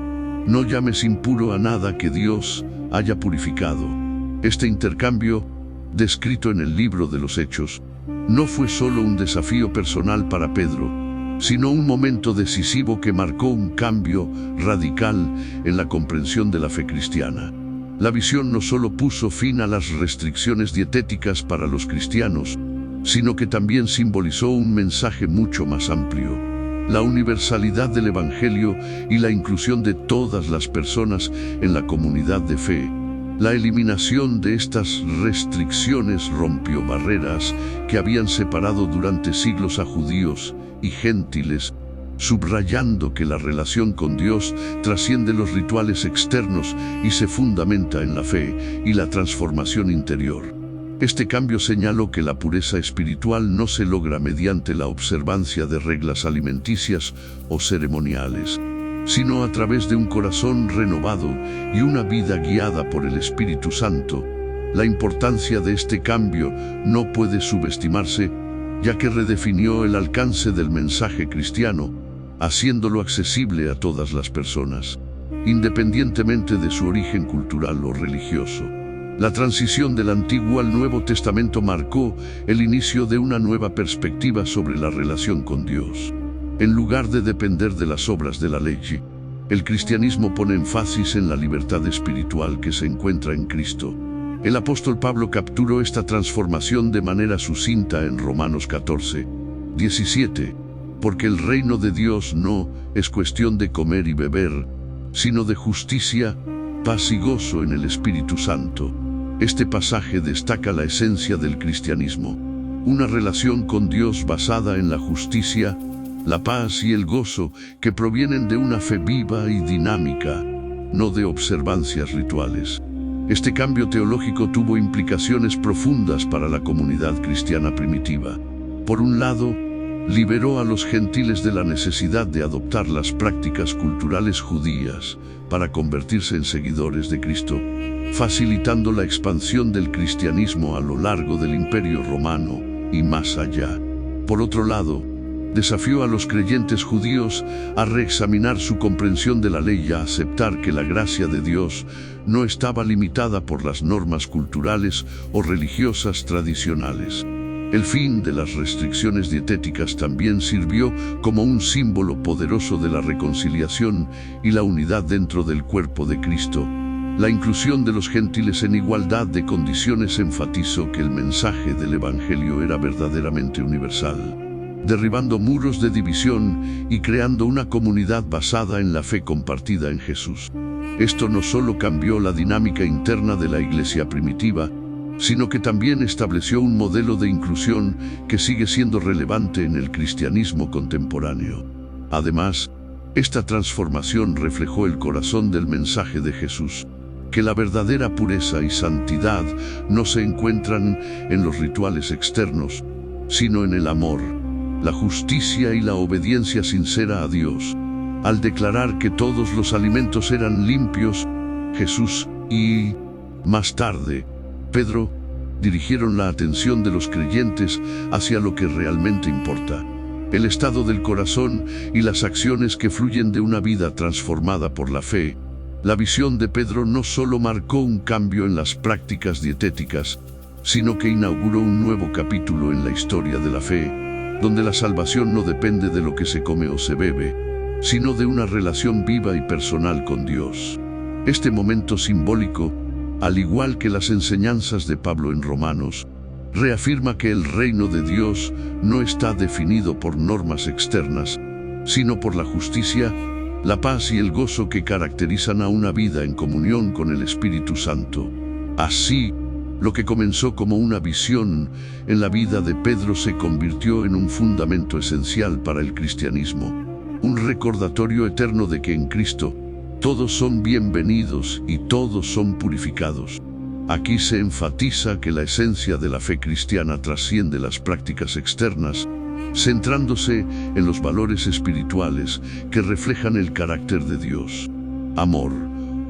«No llames impuro a nada que Dios haya purificado». Este intercambio, descrito en el libro de los Hechos, no fue solo un desafío personal para Pedro, sino un momento decisivo que marcó un cambio radical en la comprensión de la fe cristiana. La visión no solo puso fin a las restricciones dietéticas para los cristianos, sino que también simbolizó un mensaje mucho más amplio: la universalidad del Evangelio y la inclusión de todas las personas en la comunidad de fe. La eliminación de estas restricciones rompió barreras que habían separado durante siglos a judíos y gentiles, subrayando que la relación con Dios trasciende los rituales externos y se fundamenta en la fe y la transformación interior. Este cambio señaló que la pureza espiritual no se logra mediante la observancia de reglas alimenticias o ceremoniales, sino a través de un corazón renovado y una vida guiada por el Espíritu Santo. La importancia de este cambio no puede subestimarse, ya que redefinió el alcance del mensaje cristiano, haciéndolo accesible a todas las personas, independientemente de su origen cultural o religioso. La transición del Antiguo al Nuevo Testamento marcó el inicio de una nueva perspectiva sobre la relación con Dios. En lugar de depender de las obras de la ley, el cristianismo pone énfasis en la libertad espiritual que se encuentra en Cristo. El apóstol Pablo capturó esta transformación de manera sucinta en Romanos 14:17, porque el reino de Dios no es cuestión de comer y beber, sino de justicia, paz y gozo en el Espíritu Santo. Este pasaje destaca la esencia del cristianismo: una relación con Dios basada en la justicia, la paz y el gozo que provienen de una fe viva y dinámica, no de observancias rituales. Este cambio teológico tuvo implicaciones profundas para la comunidad cristiana primitiva. Por un lado, liberó a los gentiles de la necesidad de adoptar las prácticas culturales judías para convertirse en seguidores de Cristo, facilitando la expansión del cristianismo a lo largo del Imperio Romano y más allá. Por otro lado, desafió a los creyentes judíos a reexaminar su comprensión de la ley y a aceptar que la gracia de Dios no estaba limitada por las normas culturales o religiosas tradicionales. El fin de las restricciones dietéticas también sirvió como un símbolo poderoso de la reconciliación y la unidad dentro del cuerpo de Cristo. La inclusión de los gentiles en igualdad de condiciones enfatizó que el mensaje del Evangelio era verdaderamente universal, derribando muros de división y creando una comunidad basada en la fe compartida en Jesús. Esto no solo cambió la dinámica interna de la iglesia primitiva, sino que también estableció un modelo de inclusión que sigue siendo relevante en el cristianismo contemporáneo. Además, esta transformación reflejó el corazón del mensaje de Jesús: que la verdadera pureza y santidad no se encuentran en los rituales externos, sino en el amor, la justicia y la obediencia sincera a Dios. Al declarar que todos los alimentos eran limpios, Jesús y, más tarde, Pedro, dirigieron la atención de los creyentes hacia lo que realmente importa: el estado del corazón y las acciones que fluyen de una vida transformada por la fe. La visión de Pedro no solo marcó un cambio en las prácticas dietéticas, sino que inauguró un nuevo capítulo en la historia de la fe, donde la salvación no depende de lo que se come o se bebe, sino de una relación viva y personal con Dios. Este momento simbólico, al igual que las enseñanzas de Pablo en Romanos, reafirma que el reino de Dios no está definido por normas externas, sino por la justicia, la paz y el gozo que caracterizan a una vida en comunión con el Espíritu Santo. Así, lo que comenzó como una visión en la vida de Pedro se convirtió en un fundamento esencial para el cristianismo, un recordatorio eterno de que en Cristo todos son bienvenidos y todos son purificados. Aquí se enfatiza que la esencia de la fe cristiana trasciende las prácticas externas, centrándose en los valores espirituales que reflejan el carácter de Dios: amor,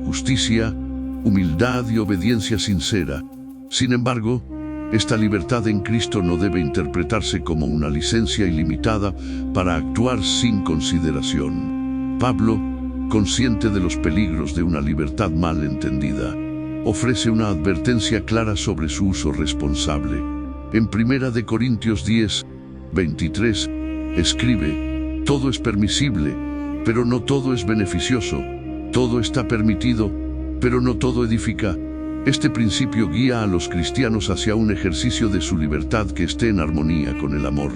justicia, humildad y obediencia sincera. Sin embargo, esta libertad en Cristo no debe interpretarse como una licencia ilimitada para actuar sin consideración. Pablo, consciente de los peligros de una libertad mal entendida, ofrece una advertencia clara sobre su uso responsable. En 1 Corintios 10, 23, escribe: todo es permisible, pero no todo es beneficioso. Todo está permitido, pero no todo edifica. Este principio guía a los cristianos hacia un ejercicio de su libertad que esté en armonía con el amor,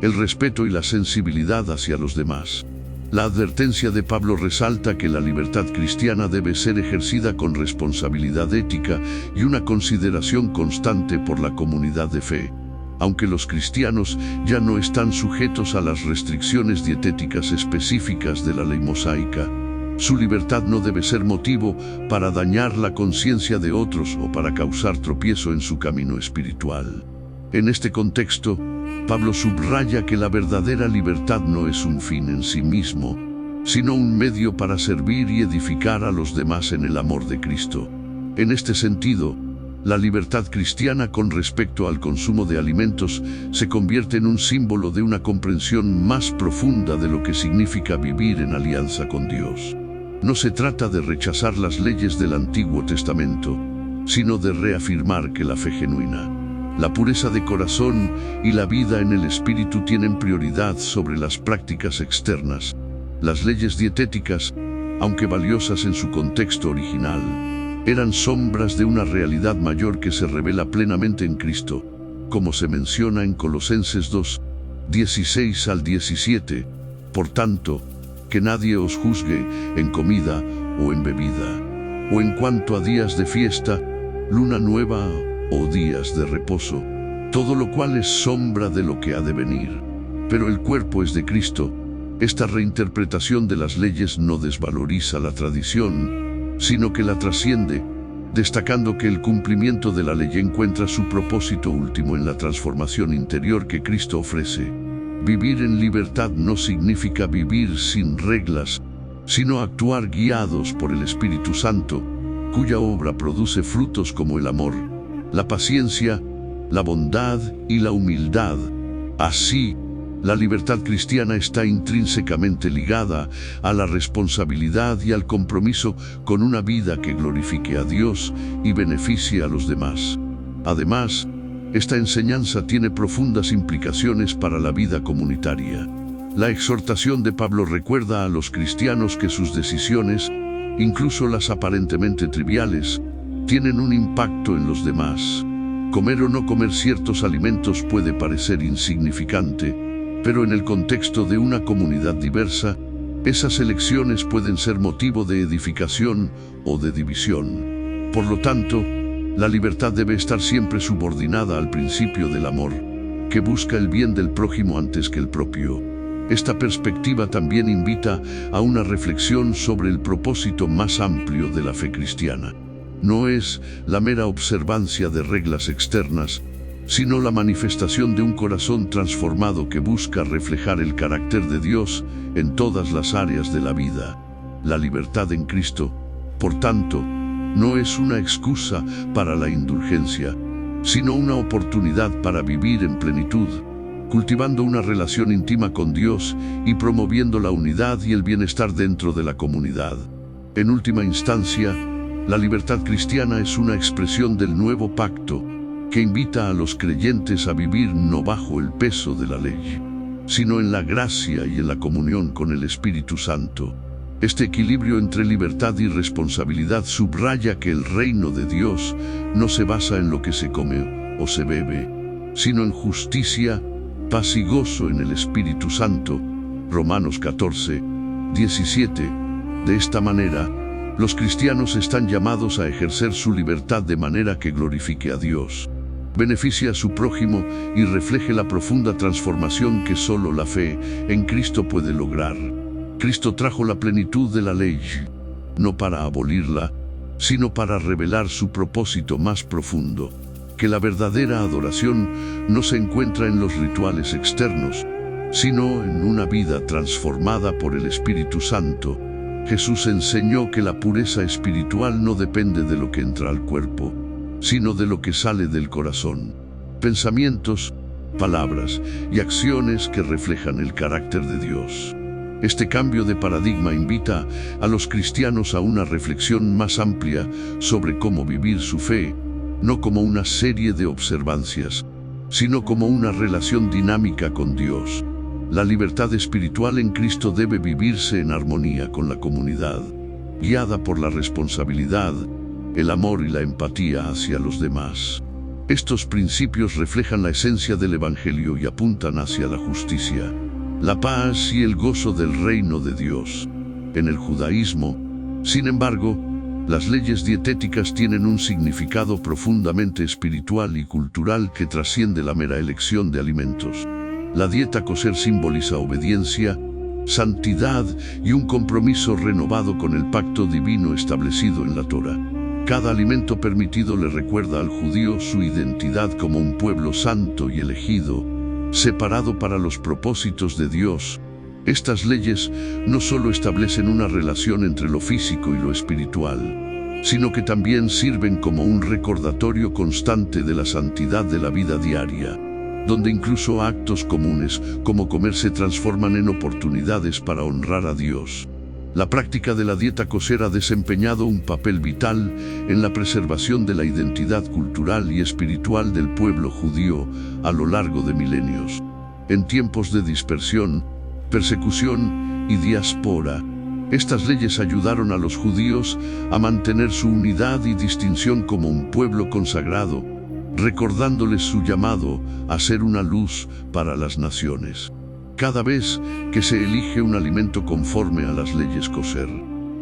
el respeto y la sensibilidad hacia los demás. La advertencia de Pablo resalta que la libertad cristiana debe ser ejercida con responsabilidad ética y una consideración constante por la comunidad de fe. Aunque los cristianos ya no están sujetos a las restricciones dietéticas específicas de la ley mosaica, su libertad no debe ser motivo para dañar la conciencia de otros o para causar tropiezo en su camino espiritual. En este contexto, Pablo subraya que la verdadera libertad no es un fin en sí mismo, sino un medio para servir y edificar a los demás en el amor de Cristo. En este sentido, la libertad cristiana con respecto al consumo de alimentos se convierte en un símbolo de una comprensión más profunda de lo que significa vivir en alianza con Dios. No se trata de rechazar las leyes del Antiguo Testamento, sino de reafirmar que la fe genuina, la pureza de corazón y la vida en el Espíritu tienen prioridad sobre las prácticas externas. Las leyes dietéticas, aunque valiosas en su contexto original, eran sombras de una realidad mayor que se revela plenamente en Cristo, como se menciona en Colosenses 2, 16 al 17. Por tanto, que nadie os juzgue en comida o en bebida, o en cuanto a días de fiesta, luna nueva o días de reposo, todo lo cual es sombra de lo que ha de venir. Pero el cuerpo es de Cristo. Esta reinterpretación de las leyes no desvaloriza la tradición, sino que la trasciende, destacando que el cumplimiento de la ley encuentra su propósito último en la transformación interior que Cristo ofrece. Vivir en libertad no significa vivir sin reglas, sino actuar guiados por el Espíritu Santo, cuya obra produce frutos como el amor, la paciencia, la bondad y la humildad. Así, la libertad cristiana está intrínsecamente ligada a la responsabilidad y al compromiso con una vida que glorifique a Dios y beneficie a los demás. Además, esta enseñanza tiene profundas implicaciones para la vida comunitaria. La exhortación de Pablo recuerda a los cristianos que sus decisiones, incluso las aparentemente triviales, tienen un impacto en los demás. Comer o no comer ciertos alimentos puede parecer insignificante, pero en el contexto de una comunidad diversa, esas elecciones pueden ser motivo de edificación o de división. Por lo tanto, la libertad debe estar siempre subordinada al principio del amor, que busca el bien del prójimo antes que el propio. Esta perspectiva también invita a una reflexión sobre el propósito más amplio de la fe cristiana. No es la mera observancia de reglas externas, sino la manifestación de un corazón transformado que busca reflejar el carácter de Dios en todas las áreas de la vida. La libertad en Cristo, por tanto, no es una excusa para la indulgencia, sino una oportunidad para vivir en plenitud, cultivando una relación íntima con Dios y promoviendo la unidad y el bienestar dentro de la comunidad. En última instancia, la libertad cristiana es una expresión del nuevo pacto que invita a los creyentes a vivir no bajo el peso de la ley, sino en la gracia y en la comunión con el Espíritu Santo. Este equilibrio entre libertad y responsabilidad subraya que el reino de Dios no se basa en lo que se come o se bebe, sino en justicia, paz y gozo en el Espíritu Santo. Romanos 14, 17. De esta manera, los cristianos están llamados a ejercer su libertad de manera que glorifique a Dios, beneficie a su prójimo y refleje la profunda transformación que solo la fe en Cristo puede lograr. Cristo trajo la plenitud de la ley, no para abolirla, sino para revelar su propósito más profundo, que la verdadera adoración no se encuentra en los rituales externos, sino en una vida transformada por el Espíritu Santo. Jesús enseñó que la pureza espiritual no depende de lo que entra al cuerpo, sino de lo que sale del corazón. Pensamientos, palabras y acciones que reflejan el carácter de Dios. Este cambio de paradigma invita a los cristianos a una reflexión más amplia sobre cómo vivir su fe, no como una serie de observancias, sino como una relación dinámica con Dios. La libertad espiritual en Cristo debe vivirse en armonía con la comunidad, guiada por la responsabilidad, el amor y la empatía hacia los demás. Estos principios reflejan la esencia del Evangelio y apuntan hacia la justicia, la paz y el gozo del reino de Dios. En el judaísmo, sin embargo, las leyes dietéticas tienen un significado profundamente espiritual y cultural que trasciende la mera elección de alimentos. La dieta kosher simboliza obediencia, santidad y un compromiso renovado con el pacto divino establecido en la Torá. Cada alimento permitido le recuerda al judío su identidad como un pueblo santo y elegido, separado para los propósitos de Dios. Estas leyes no solo establecen una relación entre lo físico y lo espiritual, sino que también sirven como un recordatorio constante de la santidad de la vida diaria, donde incluso actos comunes como comer se transforman en oportunidades para honrar a Dios. La práctica de la dieta kosher ha desempeñado un papel vital en la preservación de la identidad cultural y espiritual del pueblo judío a lo largo de milenios. En tiempos de dispersión, persecución y diáspora, estas leyes ayudaron a los judíos a mantener su unidad y distinción como un pueblo consagrado, recordándoles su llamado a ser una luz para las naciones. Cada vez que se elige un alimento conforme a las leyes kosher,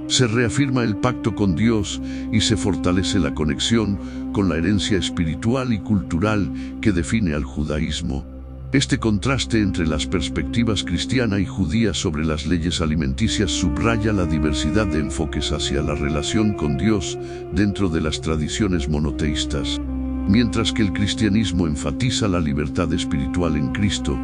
se reafirma el pacto con Dios y se fortalece la conexión con la herencia espiritual y cultural que define al judaísmo. Este contraste entre las perspectivas cristiana y judía sobre las leyes alimenticias subraya la diversidad de enfoques hacia la relación con Dios dentro de las tradiciones monoteístas. Mientras que el cristianismo enfatiza la libertad espiritual en Cristo,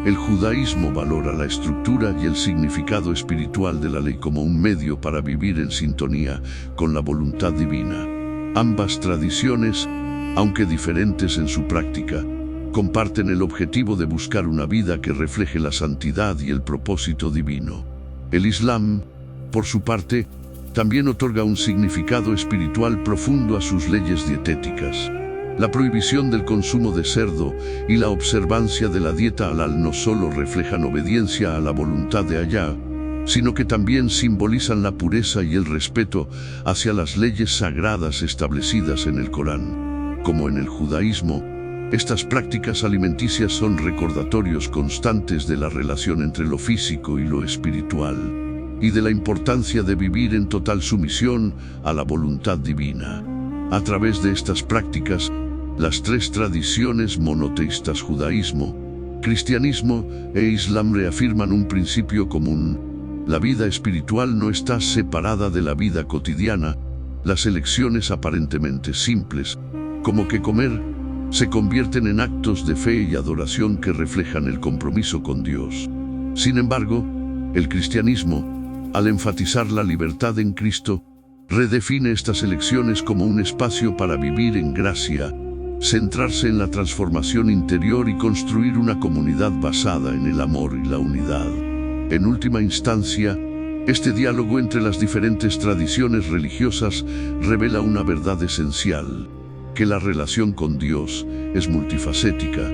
el judaísmo valora la estructura y el significado espiritual de la ley como un medio para vivir en sintonía con la voluntad divina. Ambas tradiciones, aunque diferentes en su práctica, comparten el objetivo de buscar una vida que refleje la santidad y el propósito divino. El Islam, por su parte, también otorga un significado espiritual profundo a sus leyes dietéticas. La prohibición del consumo de cerdo y la observancia de la dieta halal no solo reflejan obediencia a la voluntad de Allá, sino que también simbolizan la pureza y el respeto hacia las leyes sagradas establecidas en el Corán. Como en el judaísmo, estas prácticas alimenticias son recordatorios constantes de la relación entre lo físico y lo espiritual, y de la importancia de vivir en total sumisión a la voluntad divina. A través de estas prácticas, las tres tradiciones monoteístas, judaísmo, cristianismo e islam, reafirman un principio común: la vida espiritual no está separada de la vida cotidiana. Las elecciones aparentemente simples, como qué comer, se convierten en actos de fe y adoración que reflejan el compromiso con Dios. Sin embargo, el cristianismo, al enfatizar la libertad en Cristo, redefine estas elecciones como un espacio para vivir en gracia, centrarse en la transformación interior y construir una comunidad basada en el amor y la unidad. En última instancia, este diálogo entre las diferentes tradiciones religiosas revela una verdad esencial, que la relación con Dios es multifacética,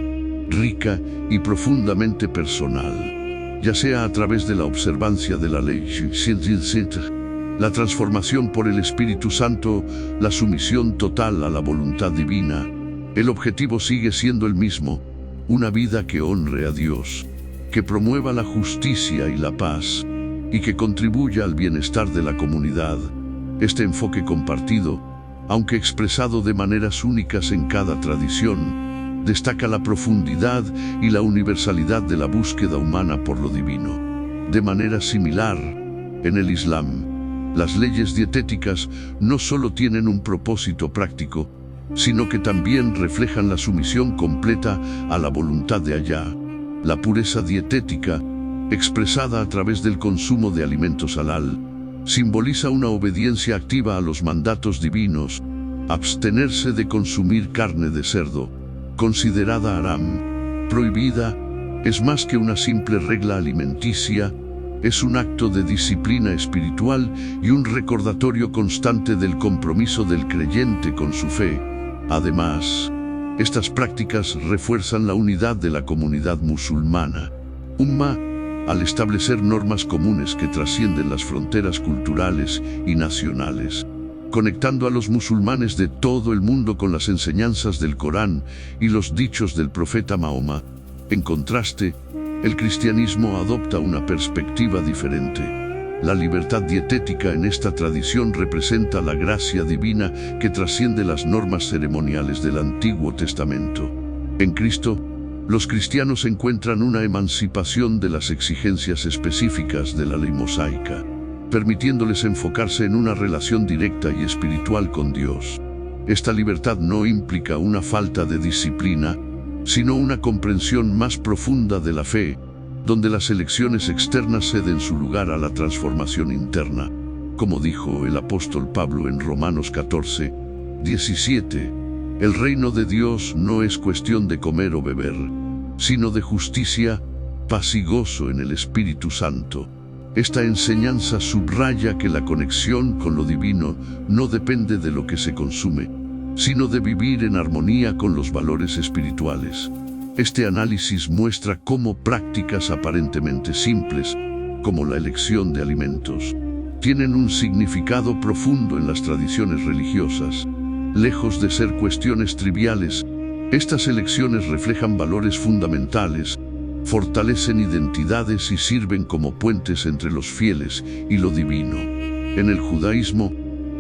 rica y profundamente personal, ya sea a través de la observancia de la ley, la transformación por el Espíritu Santo, la sumisión total a la voluntad divina. El objetivo sigue siendo el mismo: una vida que honre a Dios, que promueva la justicia y la paz, y que contribuya al bienestar de la comunidad. Este enfoque compartido, aunque expresado de maneras únicas en cada tradición, destaca la profundidad y la universalidad de la búsqueda humana por lo divino. De manera similar, en el Islam, las leyes dietéticas no solo tienen un propósito práctico, sino que también reflejan la sumisión completa a la voluntad de Allá. La pureza dietética, expresada a través del consumo de alimentos halal, simboliza una obediencia activa a los mandatos divinos. Abstenerse de consumir carne de cerdo, considerada haram, prohibida, es más que una simple regla alimenticia. Es un acto de disciplina espiritual y un recordatorio constante del compromiso del creyente con su fe. Además, estas prácticas refuerzan la unidad de la comunidad musulmana, Ummah, al establecer normas comunes que trascienden las fronteras culturales y nacionales, conectando a los musulmanes de todo el mundo con las enseñanzas del Corán y los dichos del profeta Mahoma. En contraste, el cristianismo adopta una perspectiva diferente. La libertad dietética en esta tradición representa la gracia divina que trasciende las normas ceremoniales del Antiguo Testamento. En Cristo, los cristianos encuentran una emancipación de las exigencias específicas de la ley mosaica, permitiéndoles enfocarse en una relación directa y espiritual con Dios. Esta libertad no implica una falta de disciplina, sino una comprensión más profunda de la fe, donde las elecciones externas ceden su lugar a la transformación interna. Como dijo el apóstol Pablo en Romanos 14, 17, el reino de Dios no es cuestión de comer o beber, sino de justicia, paz y gozo en el Espíritu Santo. Esta enseñanza subraya que la conexión con lo divino no depende de lo que se consume, sino de vivir en armonía con los valores espirituales. Este análisis muestra cómo prácticas aparentemente simples, como la elección de alimentos, tienen un significado profundo en las tradiciones religiosas. Lejos de ser cuestiones triviales, estas elecciones reflejan valores fundamentales, fortalecen identidades y sirven como puentes entre los fieles y lo divino. En el judaísmo,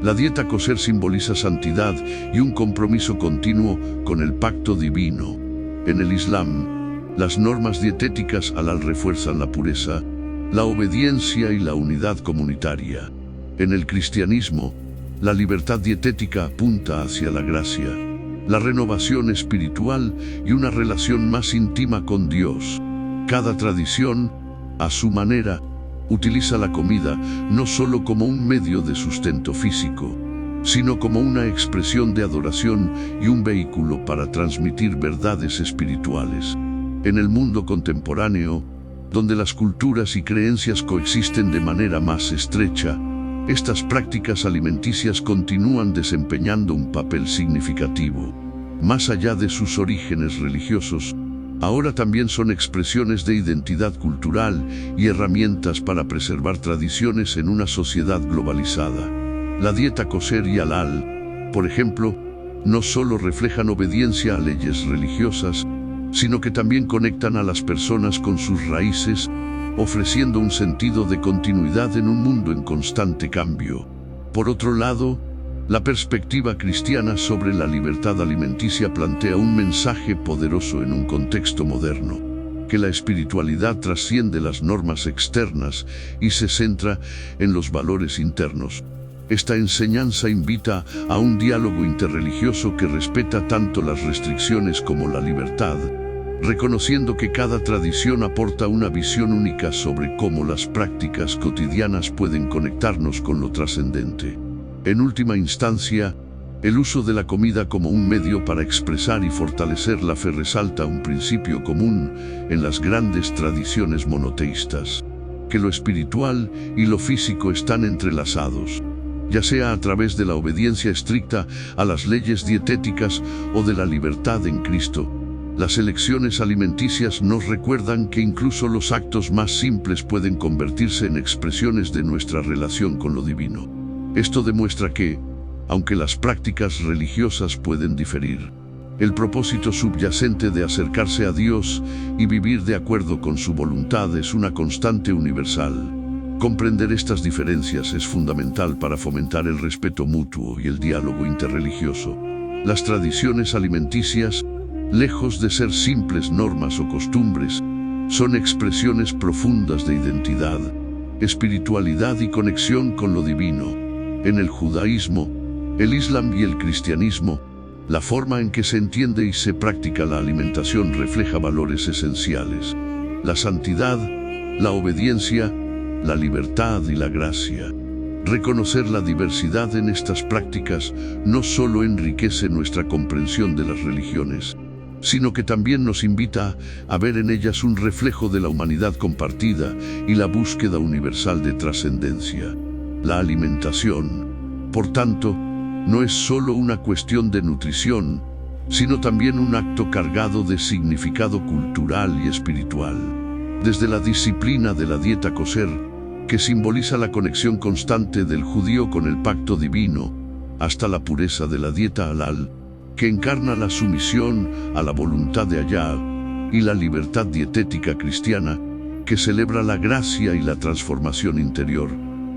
la dieta kosher simboliza santidad y un compromiso continuo con el pacto divino. En el Islam, las normas dietéticas halal refuerzan la pureza, la obediencia y la unidad comunitaria. En el cristianismo, la libertad dietética apunta hacia la gracia, la renovación espiritual y una relación más íntima con Dios. Cada tradición, a su manera, utiliza la comida no solo como un medio de sustento físico, sino como una expresión de adoración y un vehículo para transmitir verdades espirituales. En el mundo contemporáneo, donde las culturas y creencias coexisten de manera más estrecha, estas prácticas alimenticias continúan desempeñando un papel significativo. Más allá de sus orígenes religiosos, ahora también son expresiones de identidad cultural y herramientas para preservar tradiciones en una sociedad globalizada. La dieta kosher y halal, por ejemplo, no solo reflejan obediencia a leyes religiosas, sino que también conectan a las personas con sus raíces, ofreciendo un sentido de continuidad en un mundo en constante cambio. Por otro lado, la perspectiva cristiana sobre la libertad alimenticia plantea un mensaje poderoso en un contexto moderno, que la espiritualidad trasciende las normas externas y se centra en los valores internos. Esta enseñanza invita a un diálogo interreligioso que respeta tanto las restricciones como la libertad, reconociendo que cada tradición aporta una visión única sobre cómo las prácticas cotidianas pueden conectarnos con lo trascendente. En última instancia, el uso de la comida como un medio para expresar y fortalecer la fe resalta un principio común en las grandes tradiciones monoteístas, que lo espiritual y lo físico están entrelazados, ya sea a través de la obediencia estricta a las leyes dietéticas o de la libertad en Cristo. Las elecciones alimenticias nos recuerdan que incluso los actos más simples pueden convertirse en expresiones de nuestra relación con lo divino. Esto demuestra que, aunque las prácticas religiosas pueden diferir, el propósito subyacente de acercarse a Dios y vivir de acuerdo con su voluntad es una constante universal. Comprender estas diferencias es fundamental para fomentar el respeto mutuo y el diálogo interreligioso. Las tradiciones alimenticias, lejos de ser simples normas o costumbres, son expresiones profundas de identidad, espiritualidad y conexión con lo divino. En el judaísmo, el islam y el cristianismo, la forma en que se entiende y se practica la alimentación refleja valores esenciales: la santidad, la obediencia, la libertad y la gracia. Reconocer la diversidad en estas prácticas no solo enriquece nuestra comprensión de las religiones, sino que también nos invita a ver en ellas un reflejo de la humanidad compartida y la búsqueda universal de trascendencia. La alimentación, por tanto, no es solo una cuestión de nutrición, sino también un acto cargado de significado cultural y espiritual. Desde la disciplina de la dieta kosher, que simboliza la conexión constante del judío con el pacto divino, hasta la pureza de la dieta halal, que encarna la sumisión a la voluntad de Allá, y la libertad dietética cristiana, que celebra la gracia y la transformación interior.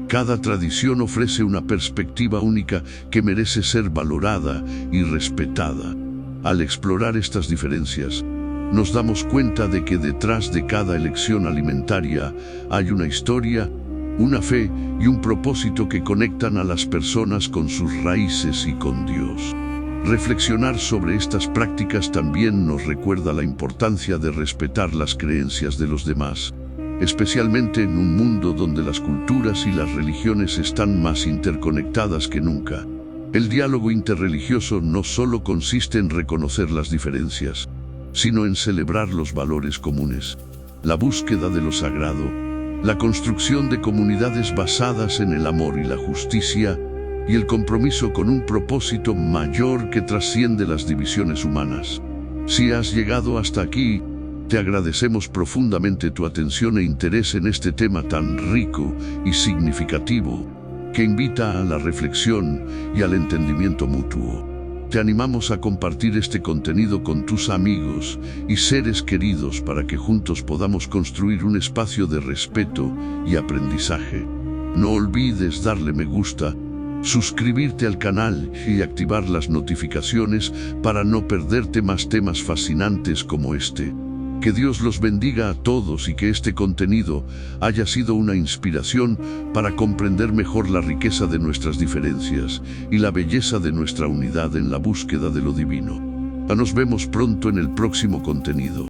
Cada tradición ofrece una perspectiva única que merece ser valorada y respetada. Al explorar estas diferencias, nos damos cuenta de que detrás de cada elección alimentaria hay una historia, una fe y un propósito que conectan a las personas con sus raíces y con Dios. Reflexionar sobre estas prácticas también nos recuerda la importancia de respetar las creencias de los demás, especialmente en un mundo donde las culturas y las religiones están más interconectadas que nunca. El diálogo interreligioso no solo consiste en reconocer las diferencias, sino en celebrar los valores comunes, la búsqueda de lo sagrado, la construcción de comunidades basadas en el amor y la justicia, y el compromiso con un propósito mayor que trasciende las divisiones humanas. Si has llegado hasta aquí, te agradecemos profundamente tu atención e interés en este tema tan rico y significativo, que invita a la reflexión y al entendimiento mutuo. Te animamos a compartir este contenido con tus amigos y seres queridos para que juntos podamos construir un espacio de respeto y aprendizaje. No olvides darle me gusta, suscribirte al canal y activar las notificaciones para no perderte más temas fascinantes como este. Que Dios los bendiga a todos y que este contenido haya sido una inspiración para comprender mejor la riqueza de nuestras diferencias y la belleza de nuestra unidad en la búsqueda de lo divino. Nos vemos pronto en el próximo contenido.